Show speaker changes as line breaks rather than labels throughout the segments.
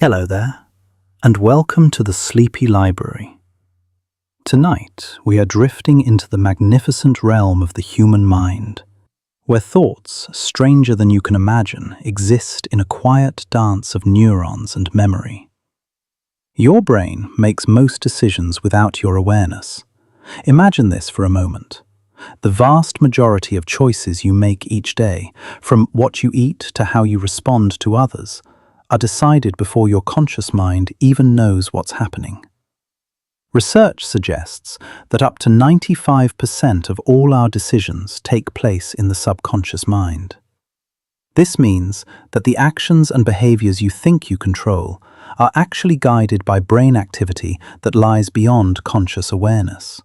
Hello there, and welcome to the Sleepy Library. Tonight, we are drifting into the magnificent realm of the human mind, where thoughts, stranger than you can imagine, exist in a quiet dance of neurons and memory. Your brain makes most decisions without your awareness. Imagine this for a moment. The vast majority of choices you make each day, from what you eat to how you respond to others, are decided before your conscious mind even knows what's happening. Research suggests that up to 95% of all our decisions take place in the subconscious mind. This means that the actions and behaviors you think you control are actually guided by brain activity that lies beyond conscious awareness.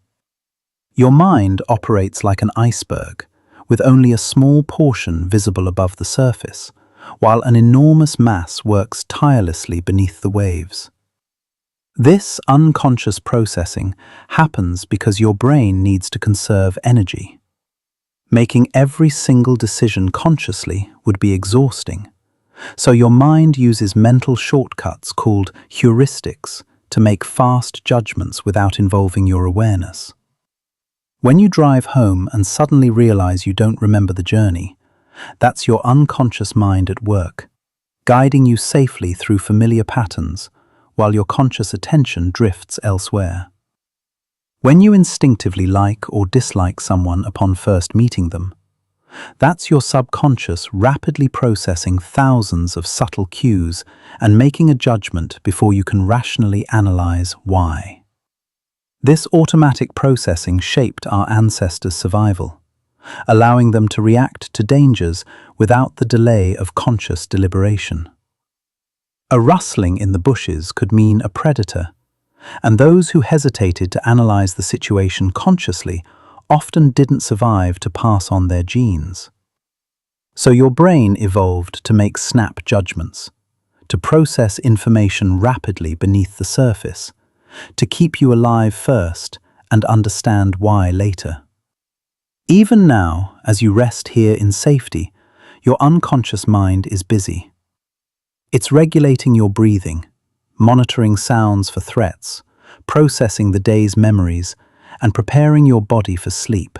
Your mind operates like an iceberg, with only a small portion visible above the surface, while an enormous mass works tirelessly beneath the waves. This unconscious processing happens because your brain needs to conserve energy. Making every single decision consciously would be exhausting, so your mind uses mental shortcuts called heuristics to make fast judgments without involving your awareness. When you drive home and suddenly realize you don't remember the journey, that's your unconscious mind at work, guiding you safely through familiar patterns while your conscious attention drifts elsewhere. When you instinctively like or dislike someone upon first meeting them, that's your subconscious rapidly processing thousands of subtle cues and making a judgment before you can rationally analyze why. This automatic processing shaped our ancestors' survival, allowing them to react to dangers without the delay of conscious deliberation. A rustling in the bushes could mean a predator, and those who hesitated to analyze the situation consciously often didn't survive to pass on their genes. So your brain evolved to make snap judgments, to process information rapidly beneath the surface, to keep you alive first and understand why later. Even now, as you rest here in safety, your unconscious mind is busy. It's regulating your breathing, monitoring sounds for threats, processing the day's memories, and preparing your body for sleep.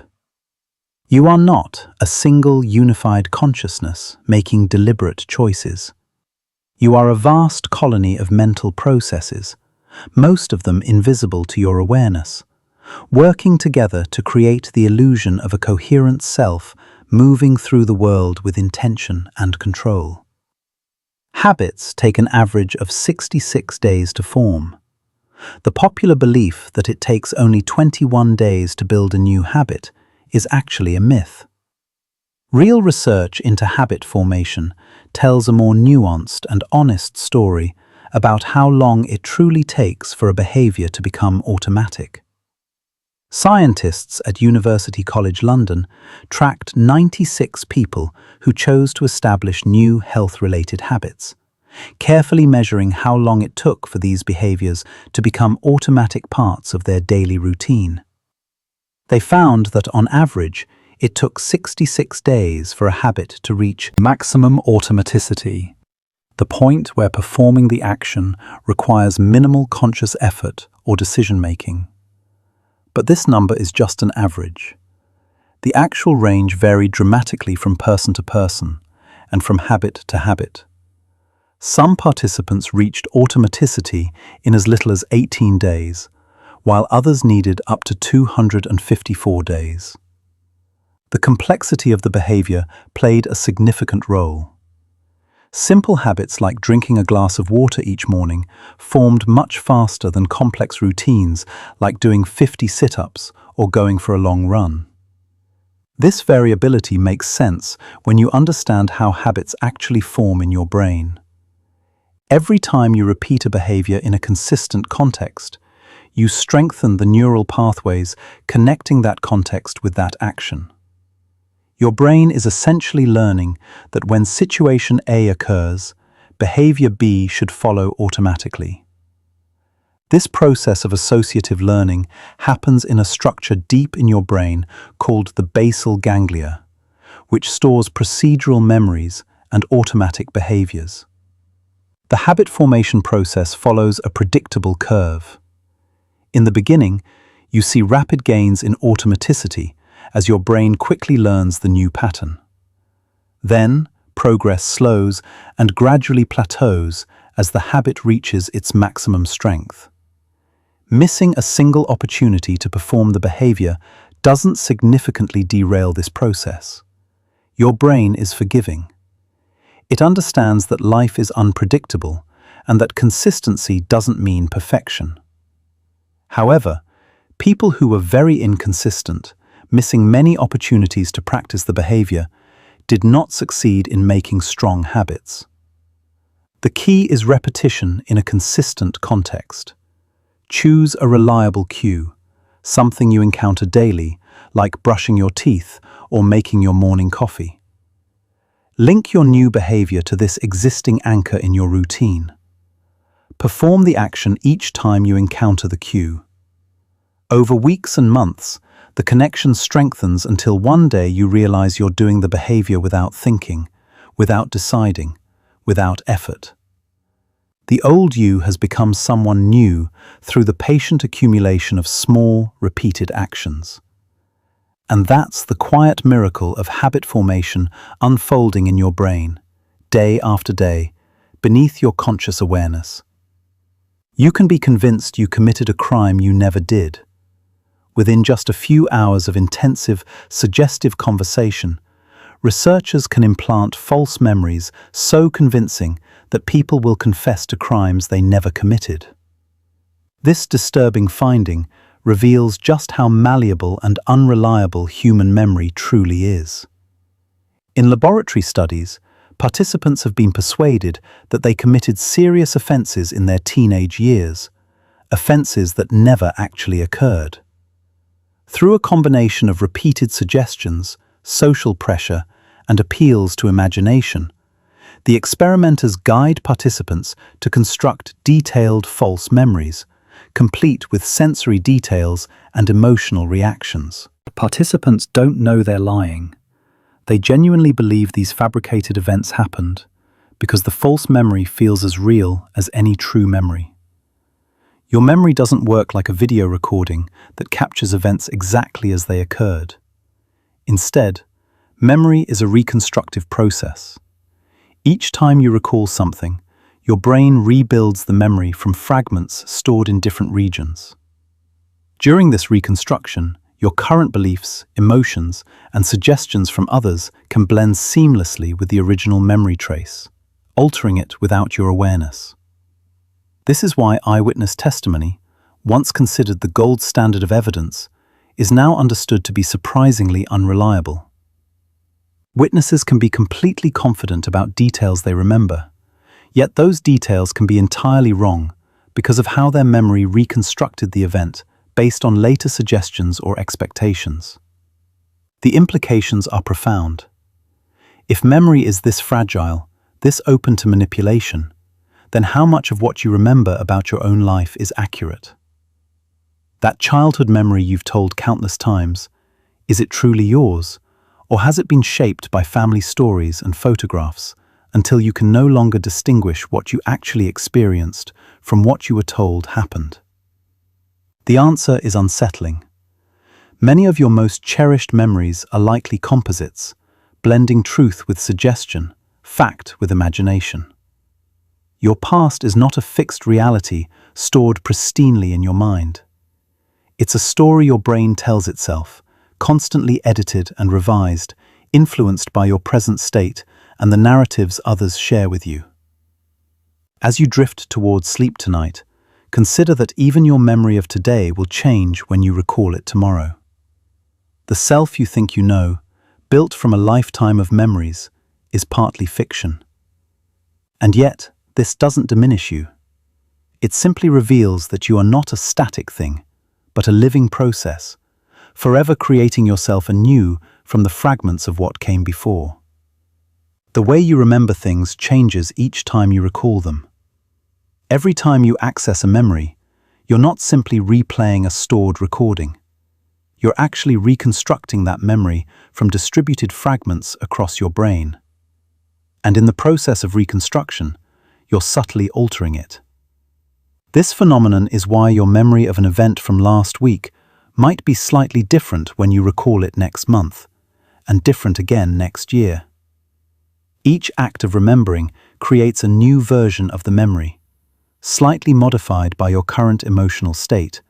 You are not a single unified consciousness making deliberate choices. You are a vast colony of mental processes, most of them invisible to your awareness, working together to create the illusion of a coherent self moving through the world with intention and control. Habits take an average of 66 days to form. The popular belief that it takes only 21 days to build a new habit is actually a myth. Real research into habit formation tells a more nuanced and honest story about how long it truly takes for a behavior to become automatic. Scientists at University College London tracked 96 people who chose to establish new health-related habits, carefully measuring how long it took for these behaviors to become automatic parts of their daily routine. They found that on average, it took 66 days for a habit to reach maximum automaticity, the point where performing the action requires minimal conscious effort or decision-making. But this number is just an average. The actual range varied dramatically from person to person and from habit to habit. Some participants reached automaticity in as little as 18 days, while others needed up to 254 days. The complexity of the behavior played a significant role. Simple habits like drinking a glass of water each morning formed much faster than complex routines like doing 50 sit-ups or going for a long run. This variability makes sense when you understand how habits actually form in your brain. Every time you repeat a behavior in a consistent context, you strengthen the neural pathways connecting that context with that action. Your brain is essentially learning that when situation A occurs, behavior B should follow automatically. This process of associative learning happens in a structure deep in your brain called the basal ganglia, which stores procedural memories and automatic behaviors. The habit formation process follows a predictable curve. In the beginning, you see rapid gains in automaticity as your brain quickly learns the new pattern. Then, progress slows and gradually plateaus as the habit reaches its maximum strength. Missing a single opportunity to perform the behavior doesn't significantly derail this process. Your brain is forgiving. It understands that life is unpredictable and that consistency doesn't mean perfection. However, people who were very inconsistent, missing many opportunities to practice the behavior, did not succeed in making strong habits. The key is repetition in a consistent context. Choose a reliable cue, something you encounter daily, like brushing your teeth or making your morning coffee. Link your new behavior to this existing anchor in your routine. Perform the action each time you encounter the cue. Over weeks and months, the connection strengthens until one day you realize you're doing the behavior without thinking, without deciding, without effort. The old you has become someone new through the patient accumulation of small, repeated actions. And that's the quiet miracle of habit formation unfolding in your brain, day after day, beneath your conscious awareness. You can be convinced you committed a crime you never did. Within just a few hours of intensive, suggestive conversation, researchers can implant false memories so convincing that people will confess to crimes they never committed. This disturbing finding reveals just how malleable and unreliable human memory truly is. In laboratory studies, participants have been persuaded that they committed serious offenses in their teenage years, offenses that never actually occurred. Through a combination of repeated suggestions, social pressure, and appeals to imagination, the experimenters guide participants to construct detailed false memories, complete with sensory details and emotional reactions. Participants don't know they're lying. They genuinely believe these fabricated events happened because the false memory feels as real as any true memory. Your memory doesn't work like a video recording that captures events exactly as they occurred. Instead, memory is a reconstructive process. Each time you recall something, your brain rebuilds the memory from fragments stored in different regions. During this reconstruction, your current beliefs, emotions, and suggestions from others can blend seamlessly with the original memory trace, altering it without your awareness. This is why eyewitness testimony, once considered the gold standard of evidence, is now understood to be surprisingly unreliable. Witnesses can be completely confident about details they remember, yet those details can be entirely wrong because of how their memory reconstructed the event based on later suggestions or expectations. The implications are profound. If memory is this fragile, this open to manipulation, then how much of what you remember about your own life is accurate? That childhood memory you've told countless times, is it truly yours, or has it been shaped by family stories and photographs until you can no longer distinguish what you actually experienced from what you were told happened? The answer is unsettling. Many of your most cherished memories are likely composites, blending truth with suggestion, fact with imagination. Your past is not a fixed reality stored pristinely in your mind. It's a story your brain tells itself, constantly edited and revised, influenced by your present state and the narratives others share with you. As you drift towards sleep tonight, consider that even your memory of today will change when you recall it tomorrow. The self you think you know, built from a lifetime of memories, is partly fiction. And yet, this doesn't diminish you. It simply reveals that you are not a static thing, but a living process, forever creating yourself anew from the fragments of what came before. The way you remember things changes each time you recall them. Every time you access a memory, you're not simply replaying a stored recording. You're actually reconstructing that memory from distributed fragments across your brain. And in the process of reconstruction, you're subtly altering it. This phenomenon is why your memory of an event from last week might be slightly different when you recall it next month, and different again next year. Each act of remembering creates a new version of the memory, slightly modified by your current emotional state,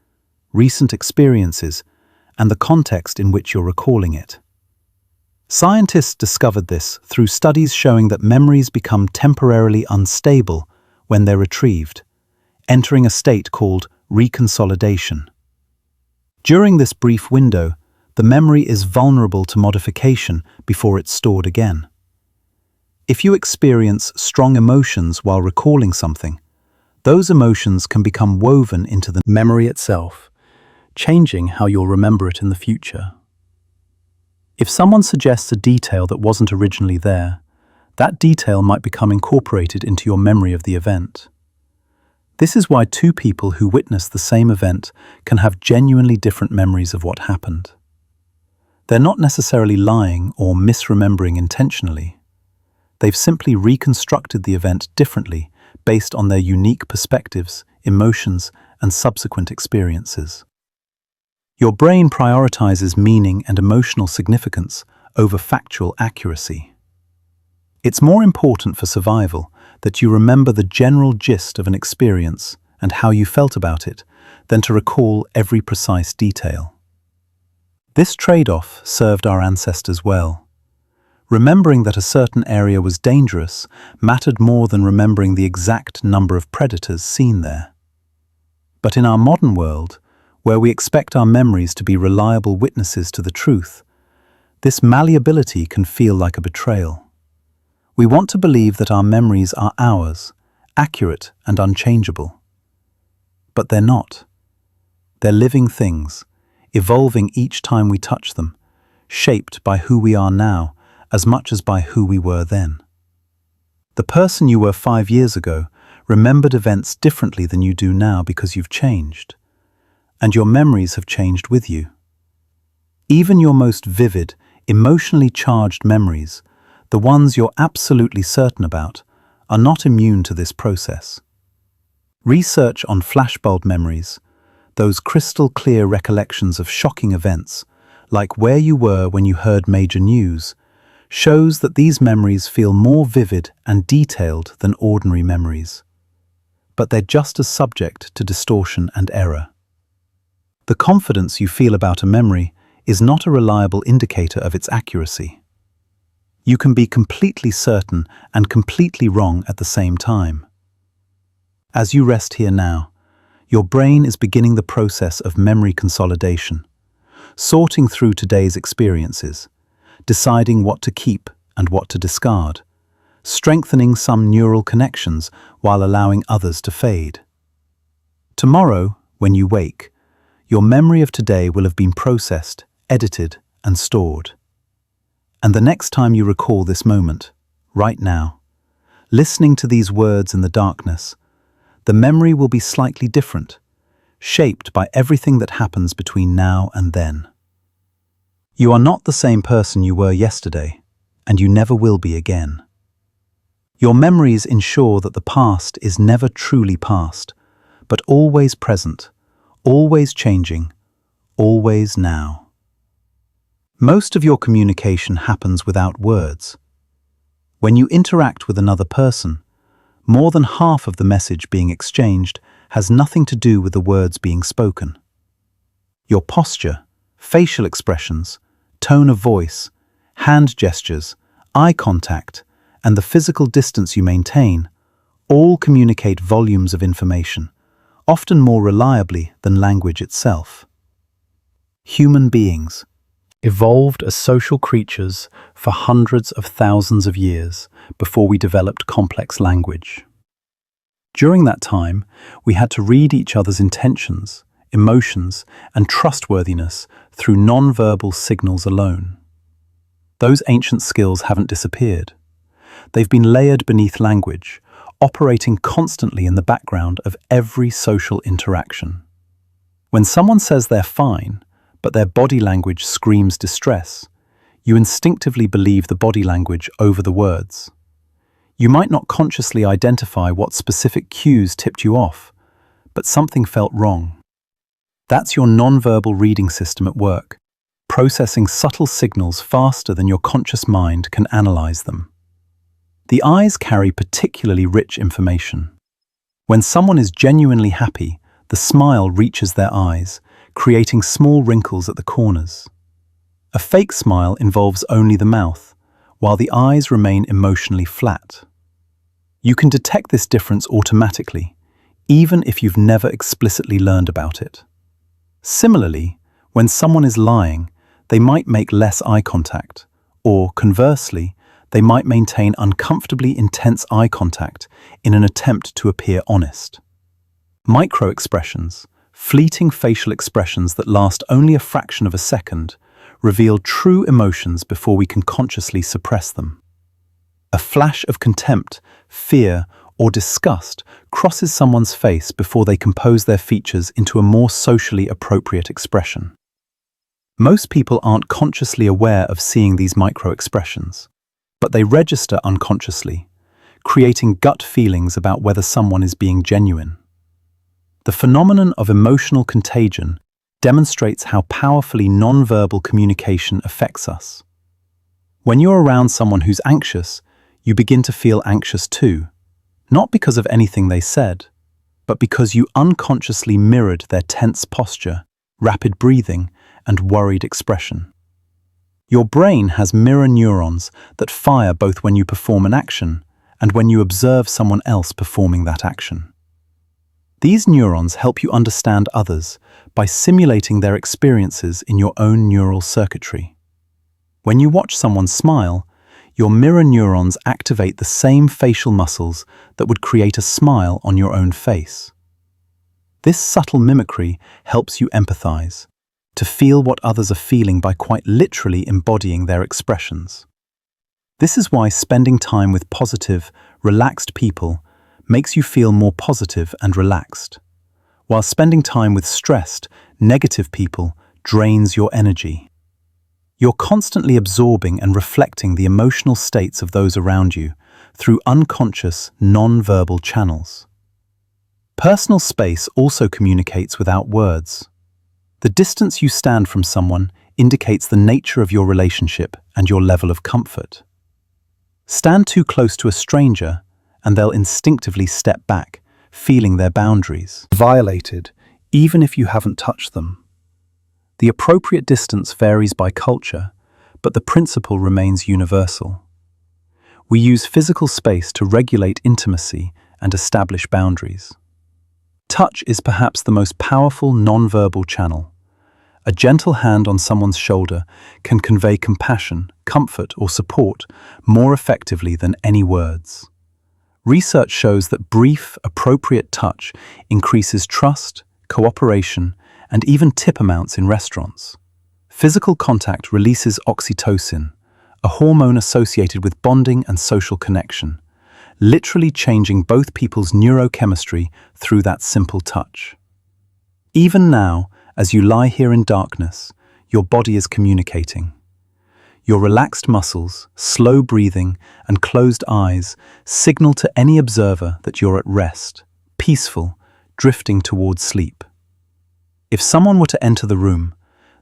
recent experiences, and the context in which you're recalling it. Scientists discovered this through studies showing that memories become temporarily unstable when they're retrieved, entering a state called reconsolidation. During this brief window, the memory is vulnerable to modification before it's stored again. If you experience strong emotions while recalling something, those emotions can become woven into the memory itself, changing how you'll remember it in the future. If someone suggests a detail that wasn't originally there, that detail might become incorporated into your memory of the event. This is why two people who witness the same event can have genuinely different memories of what happened. They're not necessarily lying or misremembering intentionally. They've simply reconstructed the event differently based on their unique perspectives, emotions, and subsequent experiences. Your brain prioritizes meaning and emotional significance over factual accuracy. It's more important for survival that you remember the general gist of an experience and how you felt about it than to recall every precise detail. This trade-off served our ancestors well. Remembering that a certain area was dangerous mattered more than remembering the exact number of predators seen there. But in our modern world, where we expect our memories to be reliable witnesses to the truth, this malleability can feel like a betrayal. We want to believe that our memories are ours, accurate and unchangeable. But they're not. They're living things, evolving each time we touch them, shaped by who we are now as much as by who we were then. The person you were 5 years ago remembered events differently than you do now because you've changed. And your memories have changed with you. Even your most vivid, emotionally charged memories, the ones you're absolutely certain about, are not immune to this process. Research on flashbulb memories, those crystal-clear recollections of shocking events, like where you were when you heard major news, shows that these memories feel more vivid and detailed than ordinary memories. But they're just as subject to distortion and error. The confidence you feel about a memory is not a reliable indicator of its accuracy. You can be completely certain and completely wrong at the same time. As you rest here now, your brain is beginning the process of memory consolidation, sorting through today's experiences, deciding what to keep and what to discard, strengthening some neural connections while allowing others to fade. Tomorrow, when you wake, your memory of today will have been processed, edited, and stored. And the next time you recall this moment, right now, listening to these words in the darkness, the memory will be slightly different, shaped by everything that happens between now and then. You are not the same person you were yesterday, and you never will be again. Your memories ensure that the past is never truly past, but always present, always changing, always now. Most of your communication happens without words. When you interact with another person, more than half of the message being exchanged has nothing to do with the words being spoken. Your posture, facial expressions, tone of voice, hand gestures, eye contact, and the physical distance you maintain all communicate volumes of information, often more reliably than language itself. Human beings evolved as social creatures for hundreds of thousands of years before we developed complex language. During that time, we had to read each other's intentions, emotions, and trustworthiness through non-verbal signals alone. Those ancient skills haven't disappeared. They've been layered beneath language, operating constantly in the background of every social interaction. When someone says they're fine, but their body language screams distress, you instinctively believe the body language over the words. You might not consciously identify what specific cues tipped you off, but something felt wrong. That's your nonverbal reading system at work, processing subtle signals faster than your conscious mind can analyze them. The eyes carry particularly rich information. When someone is genuinely happy, the smile reaches their eyes, creating small wrinkles at the corners. A fake smile involves only the mouth, while the eyes remain emotionally flat. You can detect this difference automatically, even if you've never explicitly learned about it. Similarly, when someone is lying, they might make less eye contact, or conversely, they might maintain uncomfortably intense eye contact in an attempt to appear honest. Micro-expressions, fleeting facial expressions that last only a fraction of a second, reveal true emotions before we can consciously suppress them. A flash of contempt, fear, or disgust crosses someone's face before they compose their features into a more socially appropriate expression. Most people aren't consciously aware of seeing these micro-expressions, but they register unconsciously, creating gut feelings about whether someone is being genuine. The phenomenon of emotional contagion demonstrates how powerfully nonverbal communication affects us. When you're around someone who's anxious, you begin to feel anxious too, not because of anything they said, but because you unconsciously mirrored their tense posture, rapid breathing, and worried expression. Your brain has mirror neurons that fire both when you perform an action and when you observe someone else performing that action. These neurons help you understand others by simulating their experiences in your own neural circuitry. When you watch someone smile, your mirror neurons activate the same facial muscles that would create a smile on your own face. This subtle mimicry helps you empathize, to feel what others are feeling by quite literally embodying their expressions. This is why spending time with positive, relaxed people makes you feel more positive and relaxed, while spending time with stressed, negative people drains your energy. You're constantly absorbing and reflecting the emotional states of those around you through unconscious, non-verbal channels. Personal space also communicates without words. The distance you stand from someone indicates the nature of your relationship and your level of comfort. Stand too close to a stranger, and they'll instinctively step back, feeling their boundaries violated, even if you haven't touched them. The appropriate distance varies by culture, but the principle remains universal. We use physical space to regulate intimacy and establish boundaries. Touch is perhaps the most powerful non-verbal channel. A gentle hand on someone's shoulder can convey compassion, comfort, or support more effectively than any words. Research shows that brief, appropriate touch increases trust, cooperation, and even tip amounts in restaurants. Physical contact releases oxytocin, a hormone associated with bonding and social connection, literally changing both people's neurochemistry through that simple touch. Even now, as you lie here in darkness, your body is communicating. Your relaxed muscles, slow breathing, and closed eyes signal to any observer that you're at rest, peaceful, drifting towards sleep. If someone were to enter the room,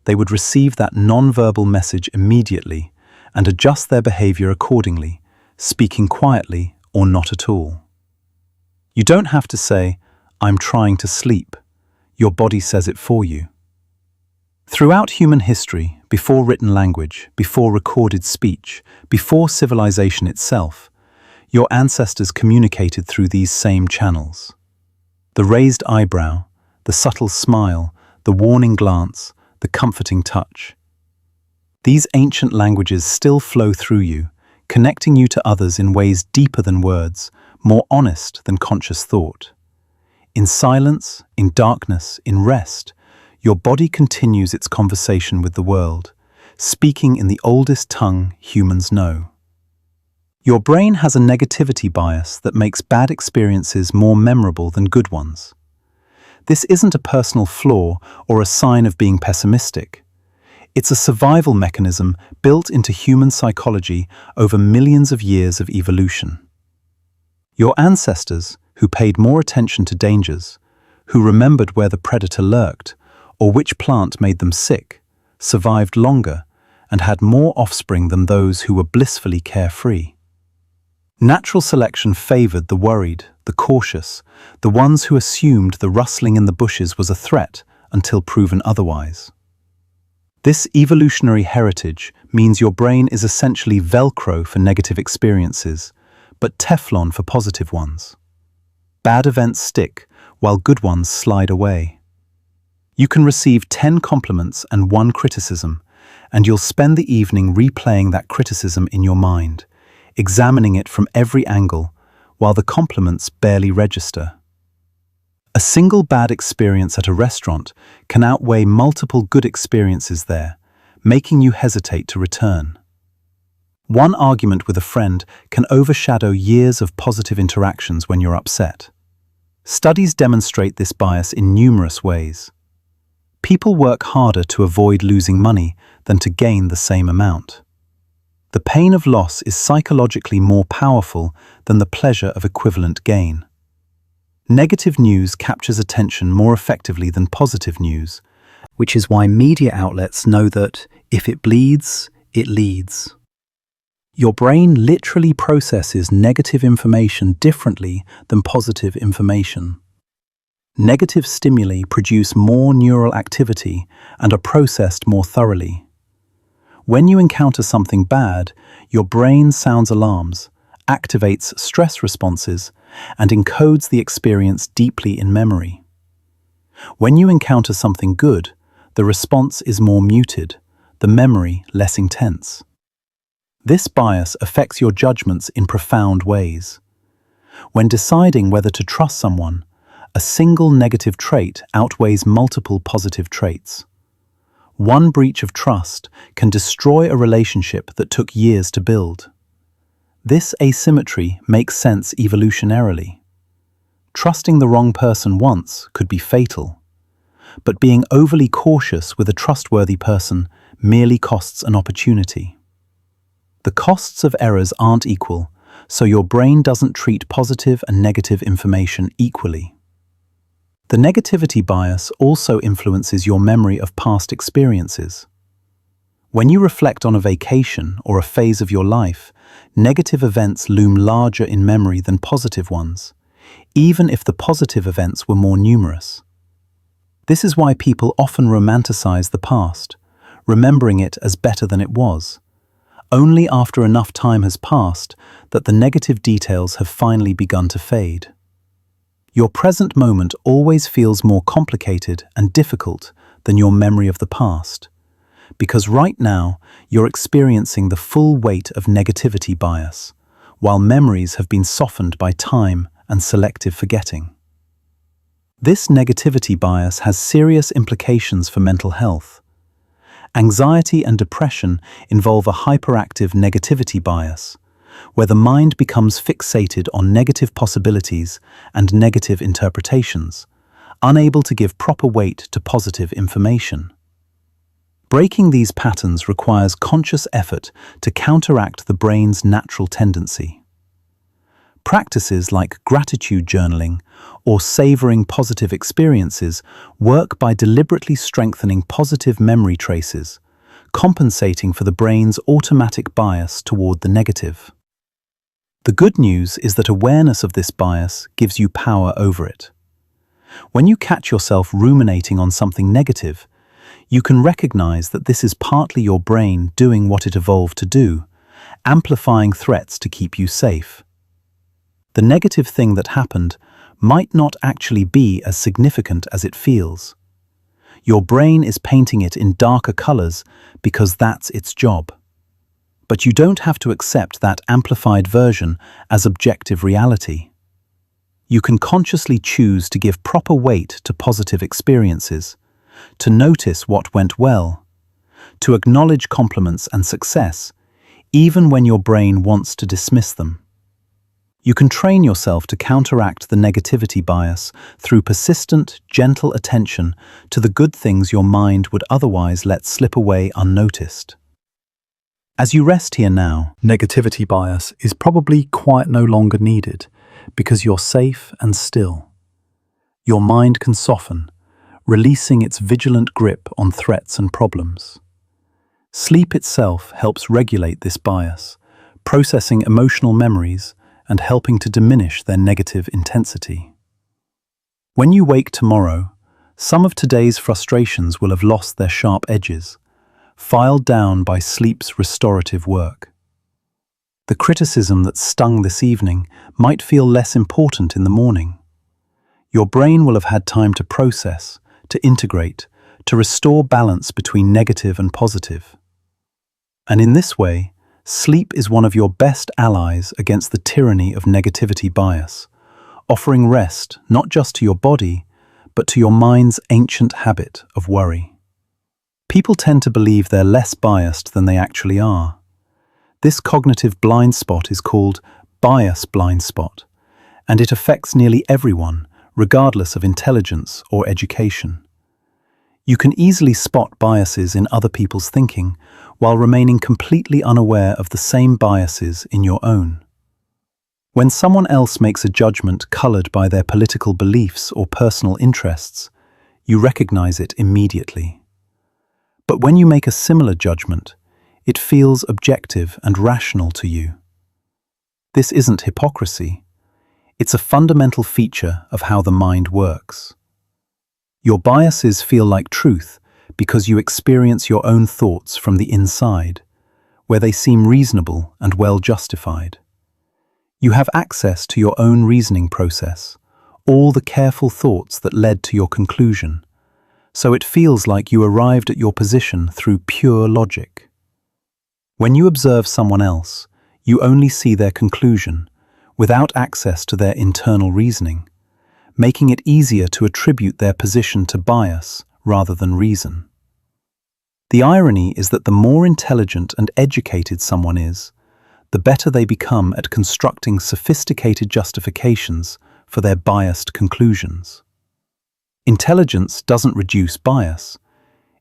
they would receive that non-verbal message immediately and adjust their behavior accordingly, speaking quietly or not at all. You don't have to say, "I'm trying to sleep." Your body says it for you. Throughout human history, before written language, before recorded speech, before civilization itself, your ancestors communicated through these same channels. The raised eyebrow, the subtle smile, the warning glance, the comforting touch. These ancient languages still flow through you, connecting you to others in ways deeper than words, more honest than conscious thought. In silence, in darkness, in rest, your body continues its conversation with the world, speaking in the oldest tongue humans know. Your brain has a negativity bias that makes bad experiences more memorable than good ones. This isn't a personal flaw or a sign of being pessimistic. It's a survival mechanism built into human psychology over millions of years of evolution. Your ancestors, who paid more attention to dangers, who remembered where the predator lurked, or which plant made them sick, survived longer and had more offspring than those who were blissfully carefree. Natural selection favored the worried, the cautious, the ones who assumed the rustling in the bushes was a threat until proven otherwise. This evolutionary heritage means your brain is essentially Velcro for negative experiences, but Teflon for positive ones. Bad events stick, while good ones slide away. You can receive 10 compliments and 1 criticism, and you'll spend the evening replaying that criticism in your mind, examining it from every angle, while the compliments barely register. A single bad experience at a restaurant can outweigh multiple good experiences there, making you hesitate to return. One argument with a friend can overshadow years of positive interactions when you're upset. Studies demonstrate this bias in numerous ways. People work harder to avoid losing money than to gain the same amount. The pain of loss is psychologically more powerful than the pleasure of equivalent gain. Negative news captures attention more effectively than positive news, which is why media outlets know that if it bleeds, it leads. Your brain literally processes negative information differently than positive information. Negative stimuli produce more neural activity and are processed more thoroughly. When you encounter something bad, your brain sounds alarms, activates stress responses, and encodes the experience deeply in memory. When you encounter something good, the response is more muted, the memory less intense. This bias affects your judgments in profound ways. When deciding whether to trust someone, a single negative trait outweighs multiple positive traits. One breach of trust can destroy a relationship that took years to build. This asymmetry makes sense evolutionarily. Trusting the wrong person once could be fatal, but being overly cautious with a trustworthy person merely costs an opportunity. The costs of errors aren't equal, so your brain doesn't treat positive and negative information equally. The negativity bias also influences your memory of past experiences. When you reflect on a vacation or a phase of your life, negative events loom larger in memory than positive ones, even if the positive events were more numerous. This is why people often romanticize the past, remembering it as better than it was, only after enough time has passed that the negative details have finally begun to fade. Your present moment always feels more complicated and difficult than your memory of the past, because right now you're experiencing the full weight of negativity bias, while memories have been softened by time and selective forgetting. This negativity bias has serious implications for mental health. Anxiety and depression involve a hyperactive negativity bias, where the mind becomes fixated on negative possibilities and negative interpretations, unable to give proper weight to positive information. Breaking these patterns requires conscious effort to counteract the brain's natural tendency. Practices like gratitude journaling or savoring positive experiences work by deliberately strengthening positive memory traces, compensating for the brain's automatic bias toward the negative. The good news is that awareness of this bias gives you power over it. When you catch yourself ruminating on something negative, you can recognize that this is partly your brain doing what it evolved to do, amplifying threats to keep you safe. The negative thing that happened might not actually be as significant as it feels. Your brain is painting it in darker colors because that's its job. But you don't have to accept that amplified version as objective reality. You can consciously choose to give proper weight to positive experiences, to notice what went well, to acknowledge compliments and success, even when your brain wants to dismiss them. You can train yourself to counteract the negativity bias through persistent, gentle attention to the good things your mind would otherwise let slip away unnoticed. As you rest here now, negativity bias is probably quite no longer needed, because you're safe and still. Your mind can soften, releasing its vigilant grip on threats and problems. Sleep itself helps regulate this bias, processing emotional memories and helping to diminish their negative intensity. When you wake tomorrow, some of today's frustrations will have lost their sharp edges, filed down by sleep's restorative work. The criticism that stung this evening might feel less important in the morning. Your brain will have had time to process, to integrate, to restore balance between negative and positive. And in this way, sleep is one of your best allies against the tyranny of negativity bias, offering rest not just to your body, but to your mind's ancient habit of worry. People tend to believe they're less biased than they actually are. This cognitive blind spot is called bias blind spot, and it affects nearly everyone, regardless of intelligence or education. You can easily spot biases in other people's thinking while remaining completely unaware of the same biases in your own. When someone else makes a judgment colored by their political beliefs or personal interests, you recognize it immediately. But when you make a similar judgment, it feels objective and rational to you. This isn't hypocrisy. It's a fundamental feature of how the mind works. Your biases feel like truth because you experience your own thoughts from the inside, where they seem reasonable and well justified. You have access to your own reasoning process, all the careful thoughts that led to your conclusion, so it feels like you arrived at your position through pure logic. When you observe someone else, you only see their conclusion, without access to their internal reasoning, making it easier to attribute their position to bias rather than reason. The irony is that the more intelligent and educated someone is, the better they become at constructing sophisticated justifications for their biased conclusions. Intelligence doesn't reduce bias,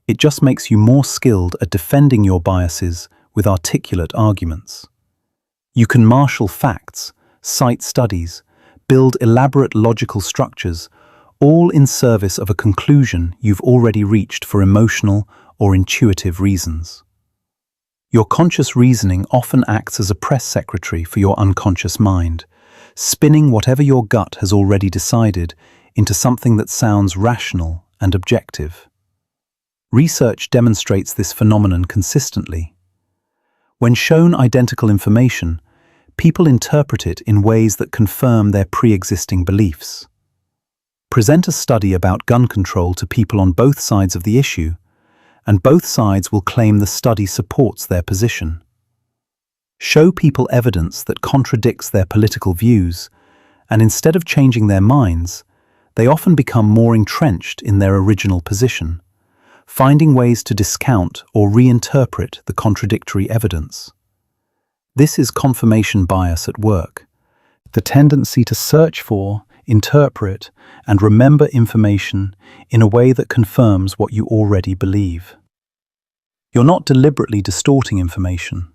it just makes you more skilled at defending your biases with articulate arguments. You can marshal facts, cite studies, build elaborate logical structures, all in service of a conclusion you've already reached for emotional or intuitive reasons. Your conscious reasoning often acts as a press secretary for your unconscious mind, spinning whatever your gut has already decided into something that sounds rational and objective. Research demonstrates this phenomenon consistently. When shown identical information, people interpret it in ways that confirm their pre-existing beliefs. Present a study about gun control to people on both sides of the issue, and both sides will claim the study supports their position. Show people evidence that contradicts their political views, and instead of changing their minds, they often become more entrenched in their original position, finding ways to discount or reinterpret the contradictory evidence. This is confirmation bias at work, the tendency to search for, interpret, and remember information in a way that confirms what you already believe. You're not deliberately distorting information.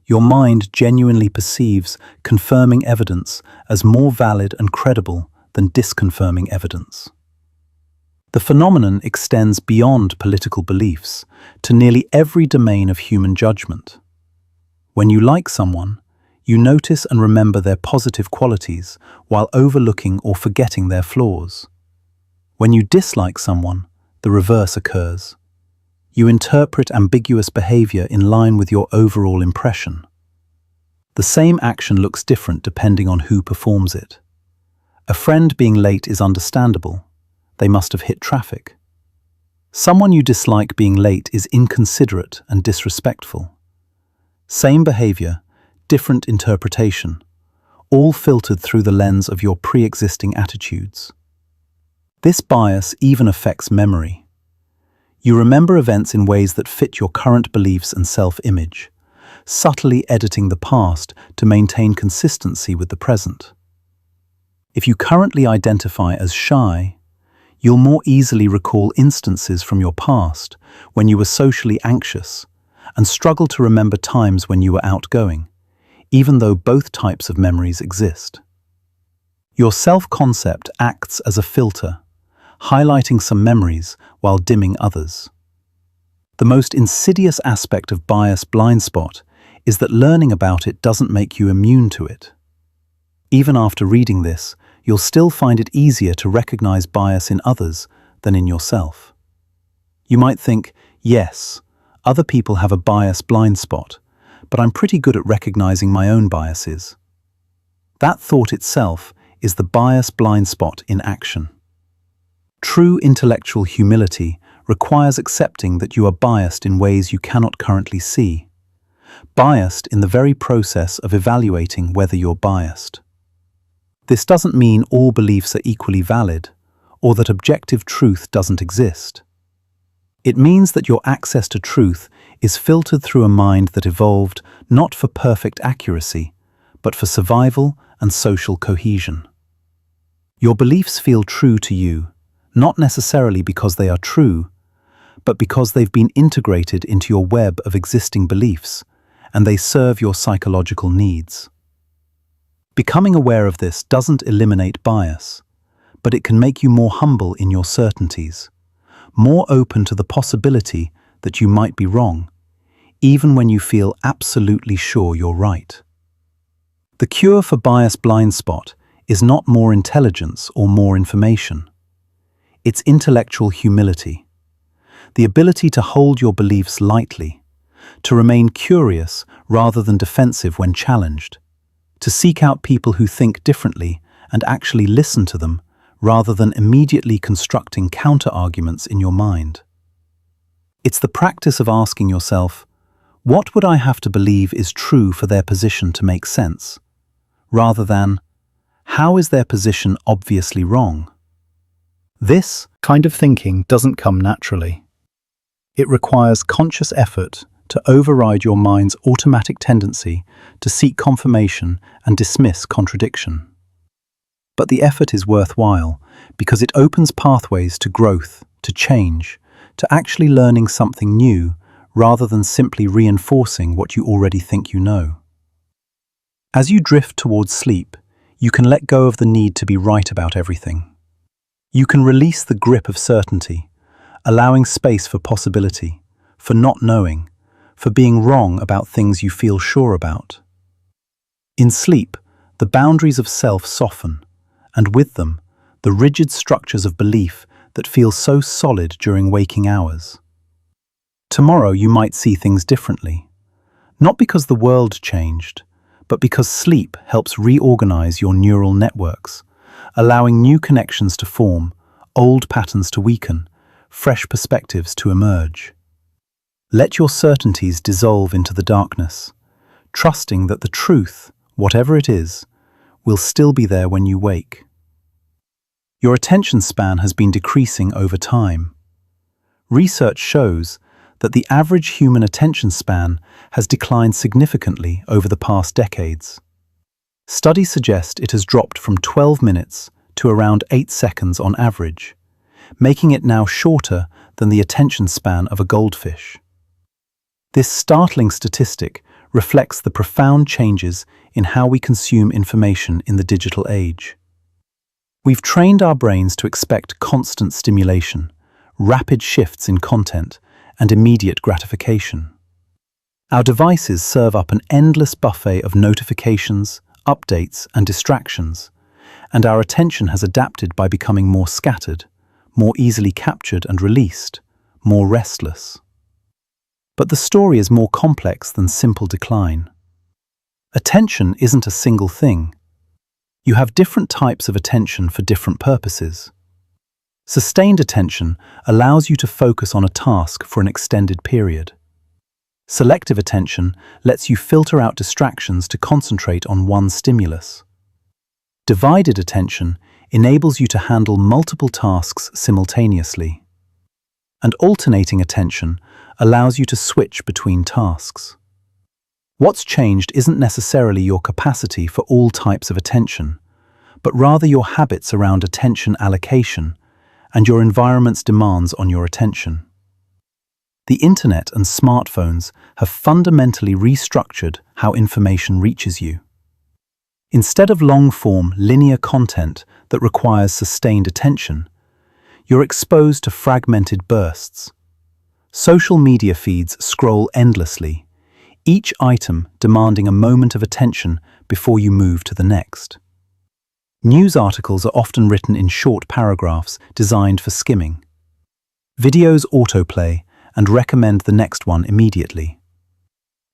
Your mind genuinely perceives confirming evidence as more valid and credible than disconfirming evidence. The phenomenon extends beyond political beliefs to nearly every domain of human judgment. When you like someone, you notice and remember their positive qualities while overlooking or forgetting their flaws. When you dislike someone, the reverse occurs. You interpret ambiguous behavior in line with your overall impression. The same action looks different depending on who performs it. A friend being late is understandable. They must have hit traffic. Someone you dislike being late is inconsiderate and disrespectful. Same behavior, different interpretation, all filtered through the lens of your pre-existing attitudes. This bias even affects memory. You remember events in ways that fit your current beliefs and self-image, subtly editing the past to maintain consistency with the present. If you currently identify as shy, you'll more easily recall instances from your past when you were socially anxious and struggle to remember times when you were outgoing, even though both types of memories exist. Your self-concept acts as a filter, highlighting some memories while dimming others. The most insidious aspect of bias blind spot is that learning about it doesn't make you immune to it. Even after reading this, you'll still find it easier to recognize bias in others than in yourself. You might think, yes, other people have a bias blind spot, but I'm pretty good at recognizing my own biases. That thought itself is the bias blind spot in action. True intellectual humility requires accepting that you are biased in ways you cannot currently see, biased in the very process of evaluating whether you're biased. This doesn't mean all beliefs are equally valid, or that objective truth doesn't exist. It means that your access to truth is filtered through a mind that evolved not for perfect accuracy, but for survival and social cohesion. Your beliefs feel true to you, not necessarily because they are true, but because they've been integrated into your web of existing beliefs, and they serve your psychological needs. Becoming aware of this doesn't eliminate bias, but it can make you more humble in your certainties, more open to the possibility that you might be wrong, even when you feel absolutely sure you're right. The cure for bias blind spot is not more intelligence or more information. It's intellectual humility, the ability to hold your beliefs lightly, to remain curious rather than defensive when challenged, to seek out people who think differently and actually listen to them rather than immediately constructing counter-arguments in your mind. It's the practice of asking yourself, what would I have to believe is true for their position to make sense, rather than, how is their position obviously wrong? This kind of thinking doesn't come naturally. It requires conscious effort to override your mind's automatic tendency to seek confirmation and dismiss contradiction. But the effort is worthwhile because it opens pathways to growth, to change, to actually learning something new rather than simply reinforcing what you already think you know. As you drift towards sleep, you can let go of the need to be right about everything. You can release the grip of certainty, allowing space for possibility, for not knowing, for being wrong about things you feel sure about. In sleep, the boundaries of self soften, and with them, the rigid structures of belief that feel so solid during waking hours. Tomorrow you might see things differently, not because the world changed, but because sleep helps reorganize your neural networks, allowing new connections to form, old patterns to weaken, fresh perspectives to emerge. Let your certainties dissolve into the darkness, trusting that the truth, whatever it is, will still be there when you wake. Your attention span has been decreasing over time. Research shows that the average human attention span has declined significantly over the past decades. Studies suggest it has dropped from 12 minutes to around 8 seconds on average, making it now shorter than the attention span of a goldfish. This startling statistic reflects the profound changes in how we consume information in the digital age. We've trained our brains to expect constant stimulation, rapid shifts in content, and immediate gratification. Our devices serve up an endless buffet of notifications, updates, and distractions, and our attention has adapted by becoming more scattered, more easily captured and released, more restless. But the story is more complex than simple decline. Attention isn't a single thing. You have different types of attention for different purposes. Sustained attention allows you to focus on a task for an extended period. Selective attention lets you filter out distractions to concentrate on one stimulus. Divided attention enables you to handle multiple tasks simultaneously. And alternating attention allows you to switch between tasks. What's changed isn't necessarily your capacity for all types of attention, but rather your habits around attention allocation and your environment's demands on your attention. The internet and smartphones have fundamentally restructured how information reaches you. Instead of long-form, linear content that requires sustained attention, you're exposed to fragmented bursts. Social media feeds scroll endlessly, each item demanding a moment of attention before you move to the next. News articles are often written in short paragraphs designed for skimming. Videos autoplay and recommend the next one immediately.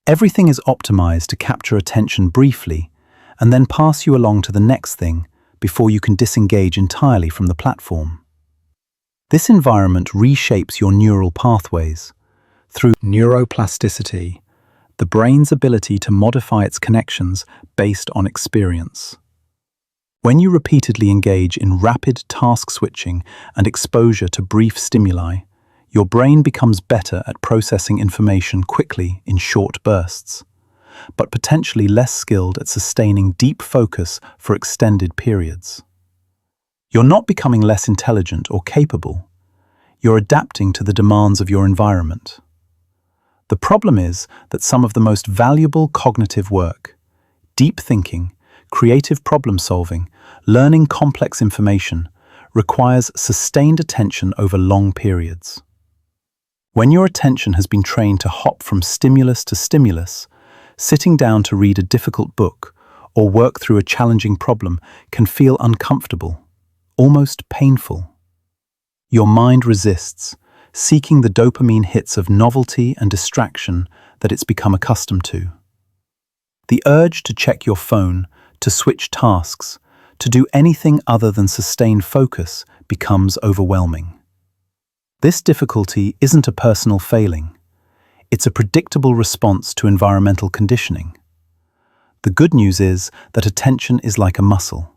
Everything is optimized to capture attention briefly and then pass you along to the next thing before you can disengage entirely from the platform. This environment reshapes your neural pathways. Through neuroplasticity, the brain's ability to modify its connections based on experience. When you repeatedly engage in rapid task switching and exposure to brief stimuli, your brain becomes better at processing information quickly in short bursts, but potentially less skilled at sustaining deep focus for extended periods. You're not becoming less intelligent or capable. You're adapting to the demands of your environment. The problem is that some of the most valuable cognitive work, deep thinking, creative problem-solving, learning complex information, requires sustained attention over long periods. When your attention has been trained to hop from stimulus to stimulus, sitting down to read a difficult book or work through a challenging problem can feel uncomfortable, almost painful. Your mind resists, seeking the dopamine hits of novelty and distraction that it's become accustomed to. The urge to check your phone, to switch tasks, to do anything other than sustain focus becomes overwhelming. This difficulty isn't a personal failing. It's a predictable response to environmental conditioning. The good news is that attention is like a muscle.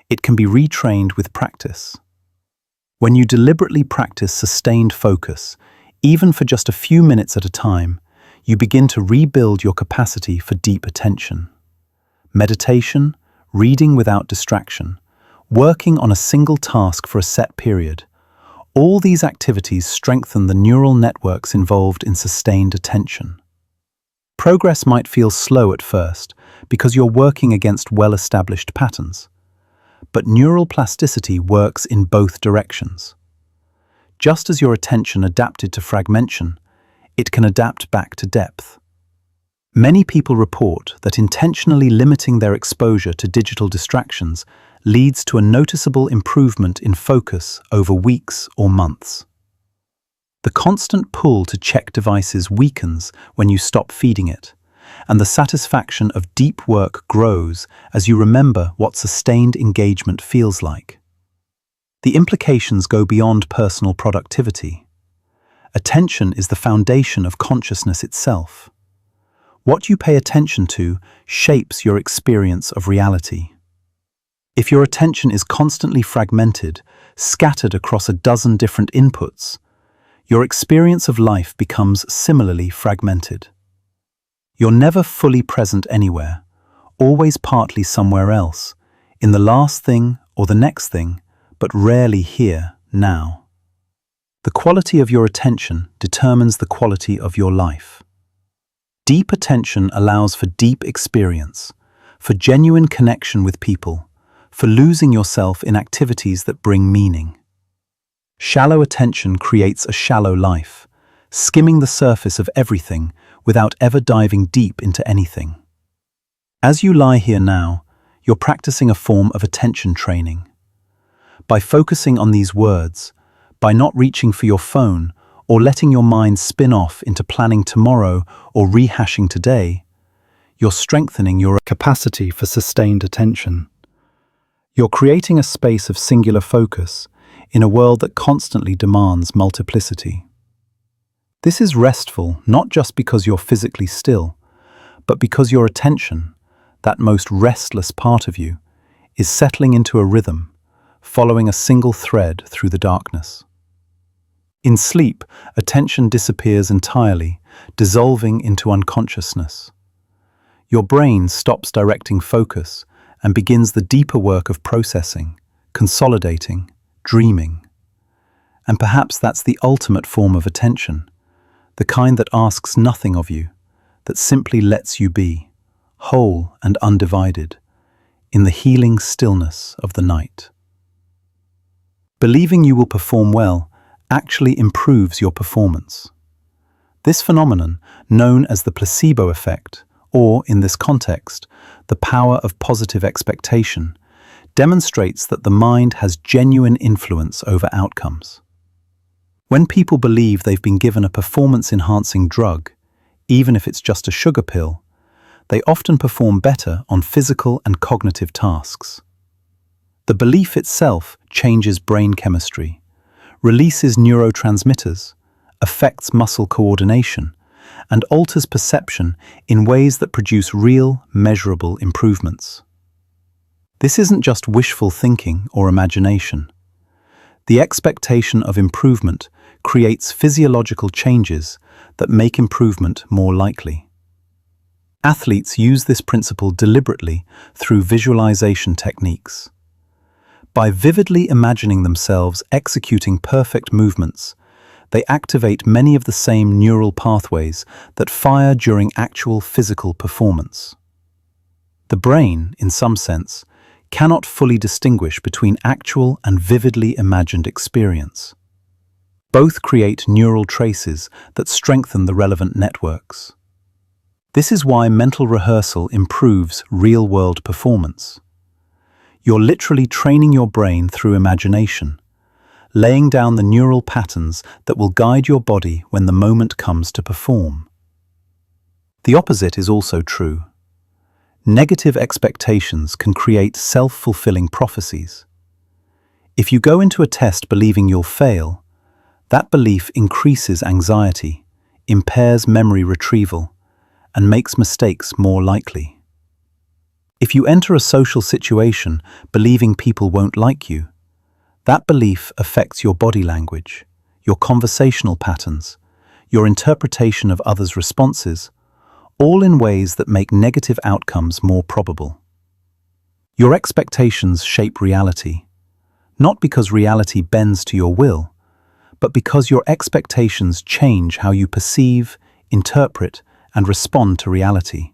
It can be retrained with practice. When you deliberately practice sustained focus, even for just a few minutes at a time, you begin to rebuild your capacity for deep attention. Meditation, reading without distraction, working on a single task for a set period, all these activities strengthen the neural networks involved in sustained attention. Progress might feel slow at first because you're working against well-established patterns, but neural plasticity works in both directions. Just as your attention adapted to fragmentation, it can adapt back to depth. Many people report that intentionally limiting their exposure to digital distractions leads to a noticeable improvement in focus over weeks or months. The constant pull to check devices weakens when you stop feeding it, and the satisfaction of deep work grows as you remember what sustained engagement feels like. The implications go beyond personal productivity. Attention is the foundation of consciousness itself. What you pay attention to shapes your experience of reality. If your attention is constantly fragmented, scattered across a dozen different inputs, your experience of life becomes similarly fragmented. You're never fully present anywhere, always partly somewhere else, in the last thing or the next thing, but rarely here, now. The quality of your attention determines the quality of your life. Deep attention allows for deep experience, for genuine connection with people, for losing yourself in activities that bring meaning. Shallow attention creates a shallow life, skimming the surface of everything without ever diving deep into anything. As you lie here now, you're practicing a form of attention training. By focusing on these words, by not reaching for your phone or letting your mind spin off into planning tomorrow or rehashing today, you're strengthening your capacity for sustained attention. You're creating a space of singular focus in a world that constantly demands multiplicity. This is restful not just because you're physically still, but because your attention, that most restless part of you, is settling into a rhythm, following a single thread through the darkness. In sleep, attention disappears entirely, dissolving into unconsciousness. Your brain stops directing focus and begins the deeper work of processing, consolidating, dreaming. And perhaps that's the ultimate form of attention, the kind that asks nothing of you, that simply lets you be, whole and undivided, in the healing stillness of the night. Believing you will perform well actually improves your performance. This phenomenon, known as the placebo effect, or, in this context, the power of positive expectation, demonstrates that the mind has genuine influence over outcomes. When people believe they've been given a performance-enhancing drug, even if it's just a sugar pill, they often perform better on physical and cognitive tasks. The belief itself changes brain chemistry, releases neurotransmitters, affects muscle coordination, and alters perception in ways that produce real, measurable improvements. This isn't just wishful thinking or imagination. The expectation of improvement creates physiological changes that make improvement more likely. Athletes use this principle deliberately through visualization techniques. By vividly imagining themselves executing perfect movements, they activate many of the same neural pathways that fire during actual physical performance. The brain, in some sense, cannot fully distinguish between actual and vividly imagined experience. Both create neural traces that strengthen the relevant networks. This is why mental rehearsal improves real-world performance. You're literally training your brain through imagination, laying down the neural patterns that will guide your body when the moment comes to perform. The opposite is also true. Negative expectations can create self-fulfilling prophecies. If you go into a test believing you'll fail, that belief increases anxiety, impairs memory retrieval, and makes mistakes more likely. If you enter a social situation believing people won't like you, that belief affects your body language, your conversational patterns, your interpretation of others' responses, all in ways that make negative outcomes more probable. Your expectations shape reality, not because reality bends to your will, but because your expectations change how you perceive, interpret, and respond to reality,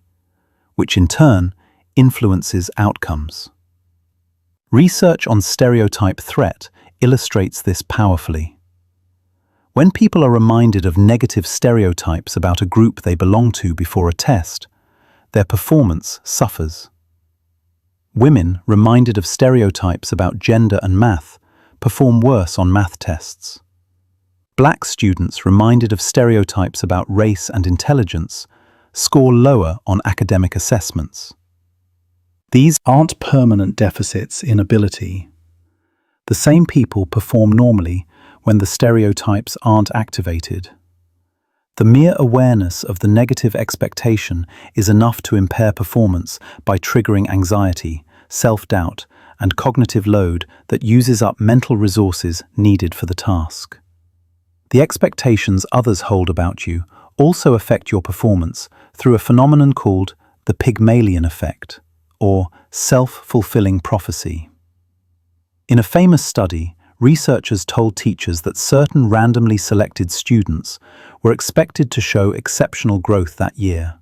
which in turn influences outcomes. Research on stereotype threat illustrates this powerfully. When people are reminded of negative stereotypes about a group they belong to before a test, their performance suffers. Women reminded of stereotypes about gender and math perform worse on math tests. Black students reminded of stereotypes about race and intelligence score lower on academic assessments. These aren't permanent deficits in ability. The same people perform normally when the stereotypes aren't activated. The mere awareness of the negative expectation is enough to impair performance by triggering anxiety, self-doubt, and cognitive load that uses up mental resources needed for the task. The expectations others hold about you also affect your performance through a phenomenon called the Pygmalion effect, or self-fulfilling prophecy. In a famous study, researchers told teachers that certain randomly selected students were expected to show exceptional growth that year.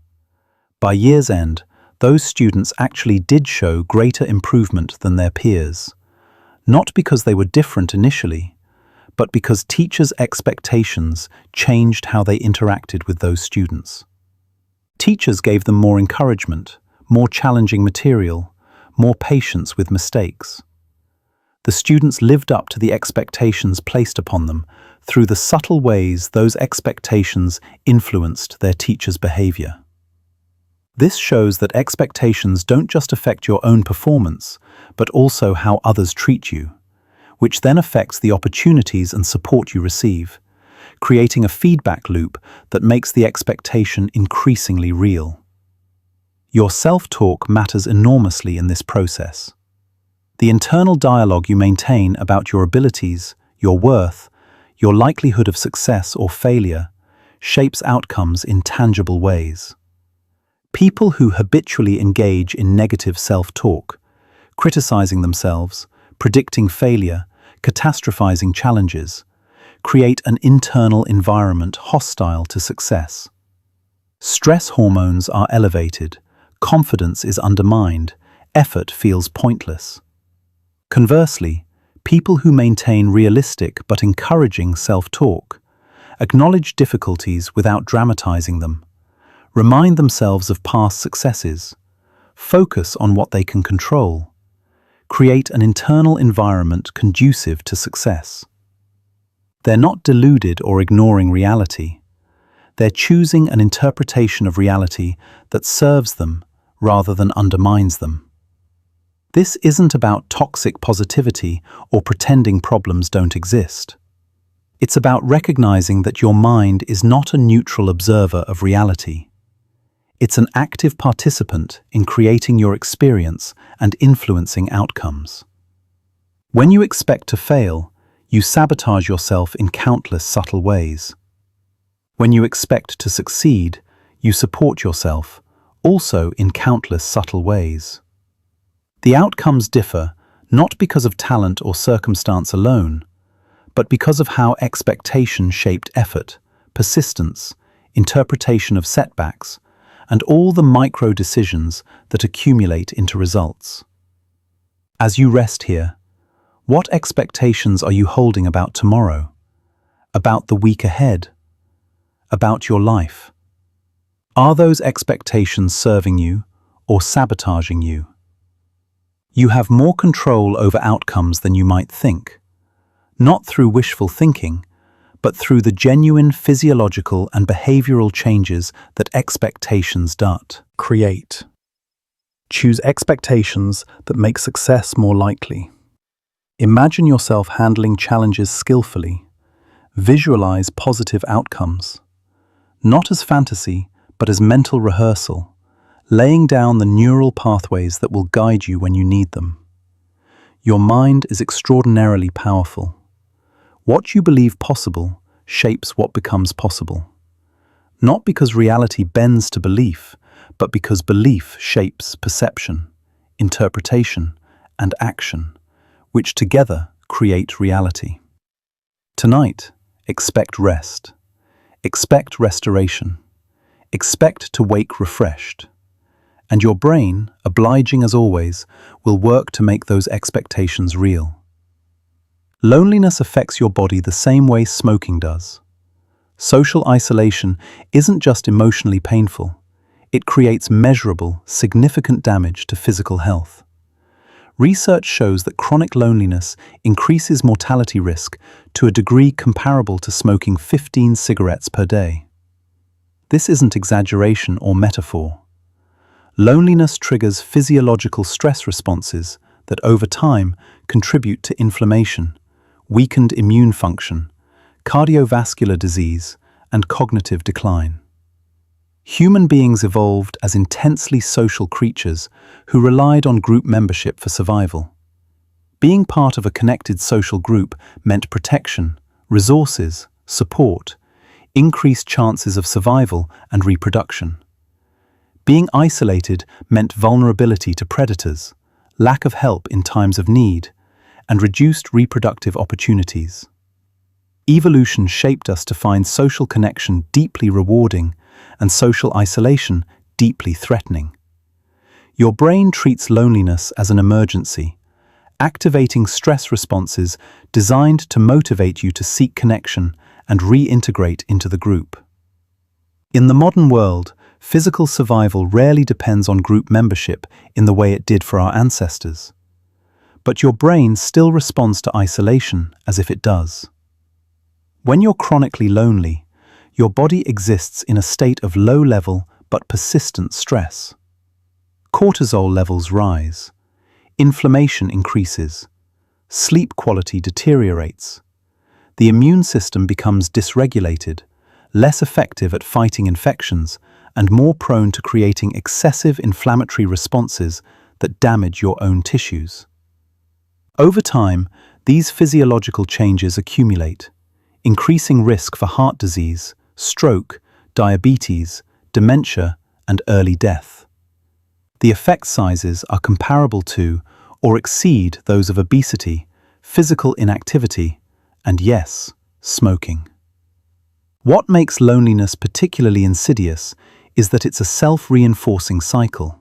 By year's end, those students actually did show greater improvement than their peers, not because they were different initially, but because teachers' expectations changed how they interacted with those students. Teachers gave them more encouragement, more challenging material, more patience with mistakes. The students lived up to the expectations placed upon them through the subtle ways those expectations influenced their teachers' behavior. This shows that expectations don't just affect your own performance, but also how others treat you, which then affects the opportunities and support you receive, creating a feedback loop that makes the expectation increasingly real. Your self-talk matters enormously in this process. The internal dialogue you maintain about your abilities, your worth, your likelihood of success or failure, shapes outcomes in tangible ways. People who habitually engage in negative self-talk, criticizing themselves, predicting failure, catastrophizing challenges, create an internal environment hostile to success. Stress hormones are elevated, confidence is undermined, effort feels pointless. Conversely, people who maintain realistic but encouraging self-talk acknowledge difficulties without dramatizing them, remind themselves of past successes, focus on what they can control, create an internal environment conducive to success. They're not deluded or ignoring reality. They're choosing an interpretation of reality that serves them rather than undermines them. This isn't about toxic positivity or pretending problems don't exist. It's about recognizing that your mind is not a neutral observer of reality. It's an active participant in creating your experience and influencing outcomes. When you expect to fail, you sabotage yourself in countless subtle ways. When you expect to succeed, you support yourself, also in countless subtle ways. The outcomes differ not because of talent or circumstance alone, but because of how expectation shaped effort, persistence, interpretation of setbacks, and all the micro decisions that accumulate into results. As you rest here, what expectations are you holding about tomorrow? About the week ahead? About your life? Are those expectations serving you or sabotaging you? You have more control over outcomes than you might think, not through wishful thinking, but through the genuine physiological and behavioral changes that expectations create. Choose expectations that make success more likely. Imagine yourself handling challenges skillfully. Visualize positive outcomes. Not as fantasy, but as mental rehearsal, laying down the neural pathways that will guide you when you need them. Your mind is extraordinarily powerful. What you believe possible shapes what becomes possible. Not because reality bends to belief, but because belief shapes perception, interpretation, and action, which together create reality. Tonight, expect rest. Expect restoration. Expect to wake refreshed. And your brain, obliging as always, will work to make those expectations real. Loneliness affects your body the same way smoking does. Social isolation isn't just emotionally painful. It creates measurable, significant damage to physical health. Research shows that chronic loneliness increases mortality risk to a degree comparable to smoking 15 cigarettes per day. This isn't exaggeration or metaphor. Loneliness triggers physiological stress responses that over time contribute to inflammation, weakened immune function, cardiovascular disease, and cognitive decline. Human beings evolved as intensely social creatures who relied on group membership for survival. Being part of a connected social group meant protection, resources, support, increased chances of survival and reproduction. Being isolated meant vulnerability to predators, lack of help in times of need, and reduced reproductive opportunities. Evolution shaped us to find social connection deeply rewarding and social isolation deeply threatening. Your brain treats loneliness as an emergency, activating stress responses designed to motivate you to seek connection and reintegrate into the group. In the modern world, physical survival rarely depends on group membership in the way it did for our ancestors. But your brain still responds to isolation as if it does. When you're chronically lonely, your body exists in a state of low-level but persistent stress. Cortisol levels rise, inflammation increases, sleep quality deteriorates, the immune system becomes dysregulated, less effective at fighting infections, and more prone to creating excessive inflammatory responses that damage your own tissues. Over time, these physiological changes accumulate, increasing risk for heart disease, stroke, diabetes, dementia, and early death. The effect sizes are comparable to or exceed those of obesity, physical inactivity, and yes, smoking. What makes loneliness particularly insidious is that it's a self-reinforcing cycle.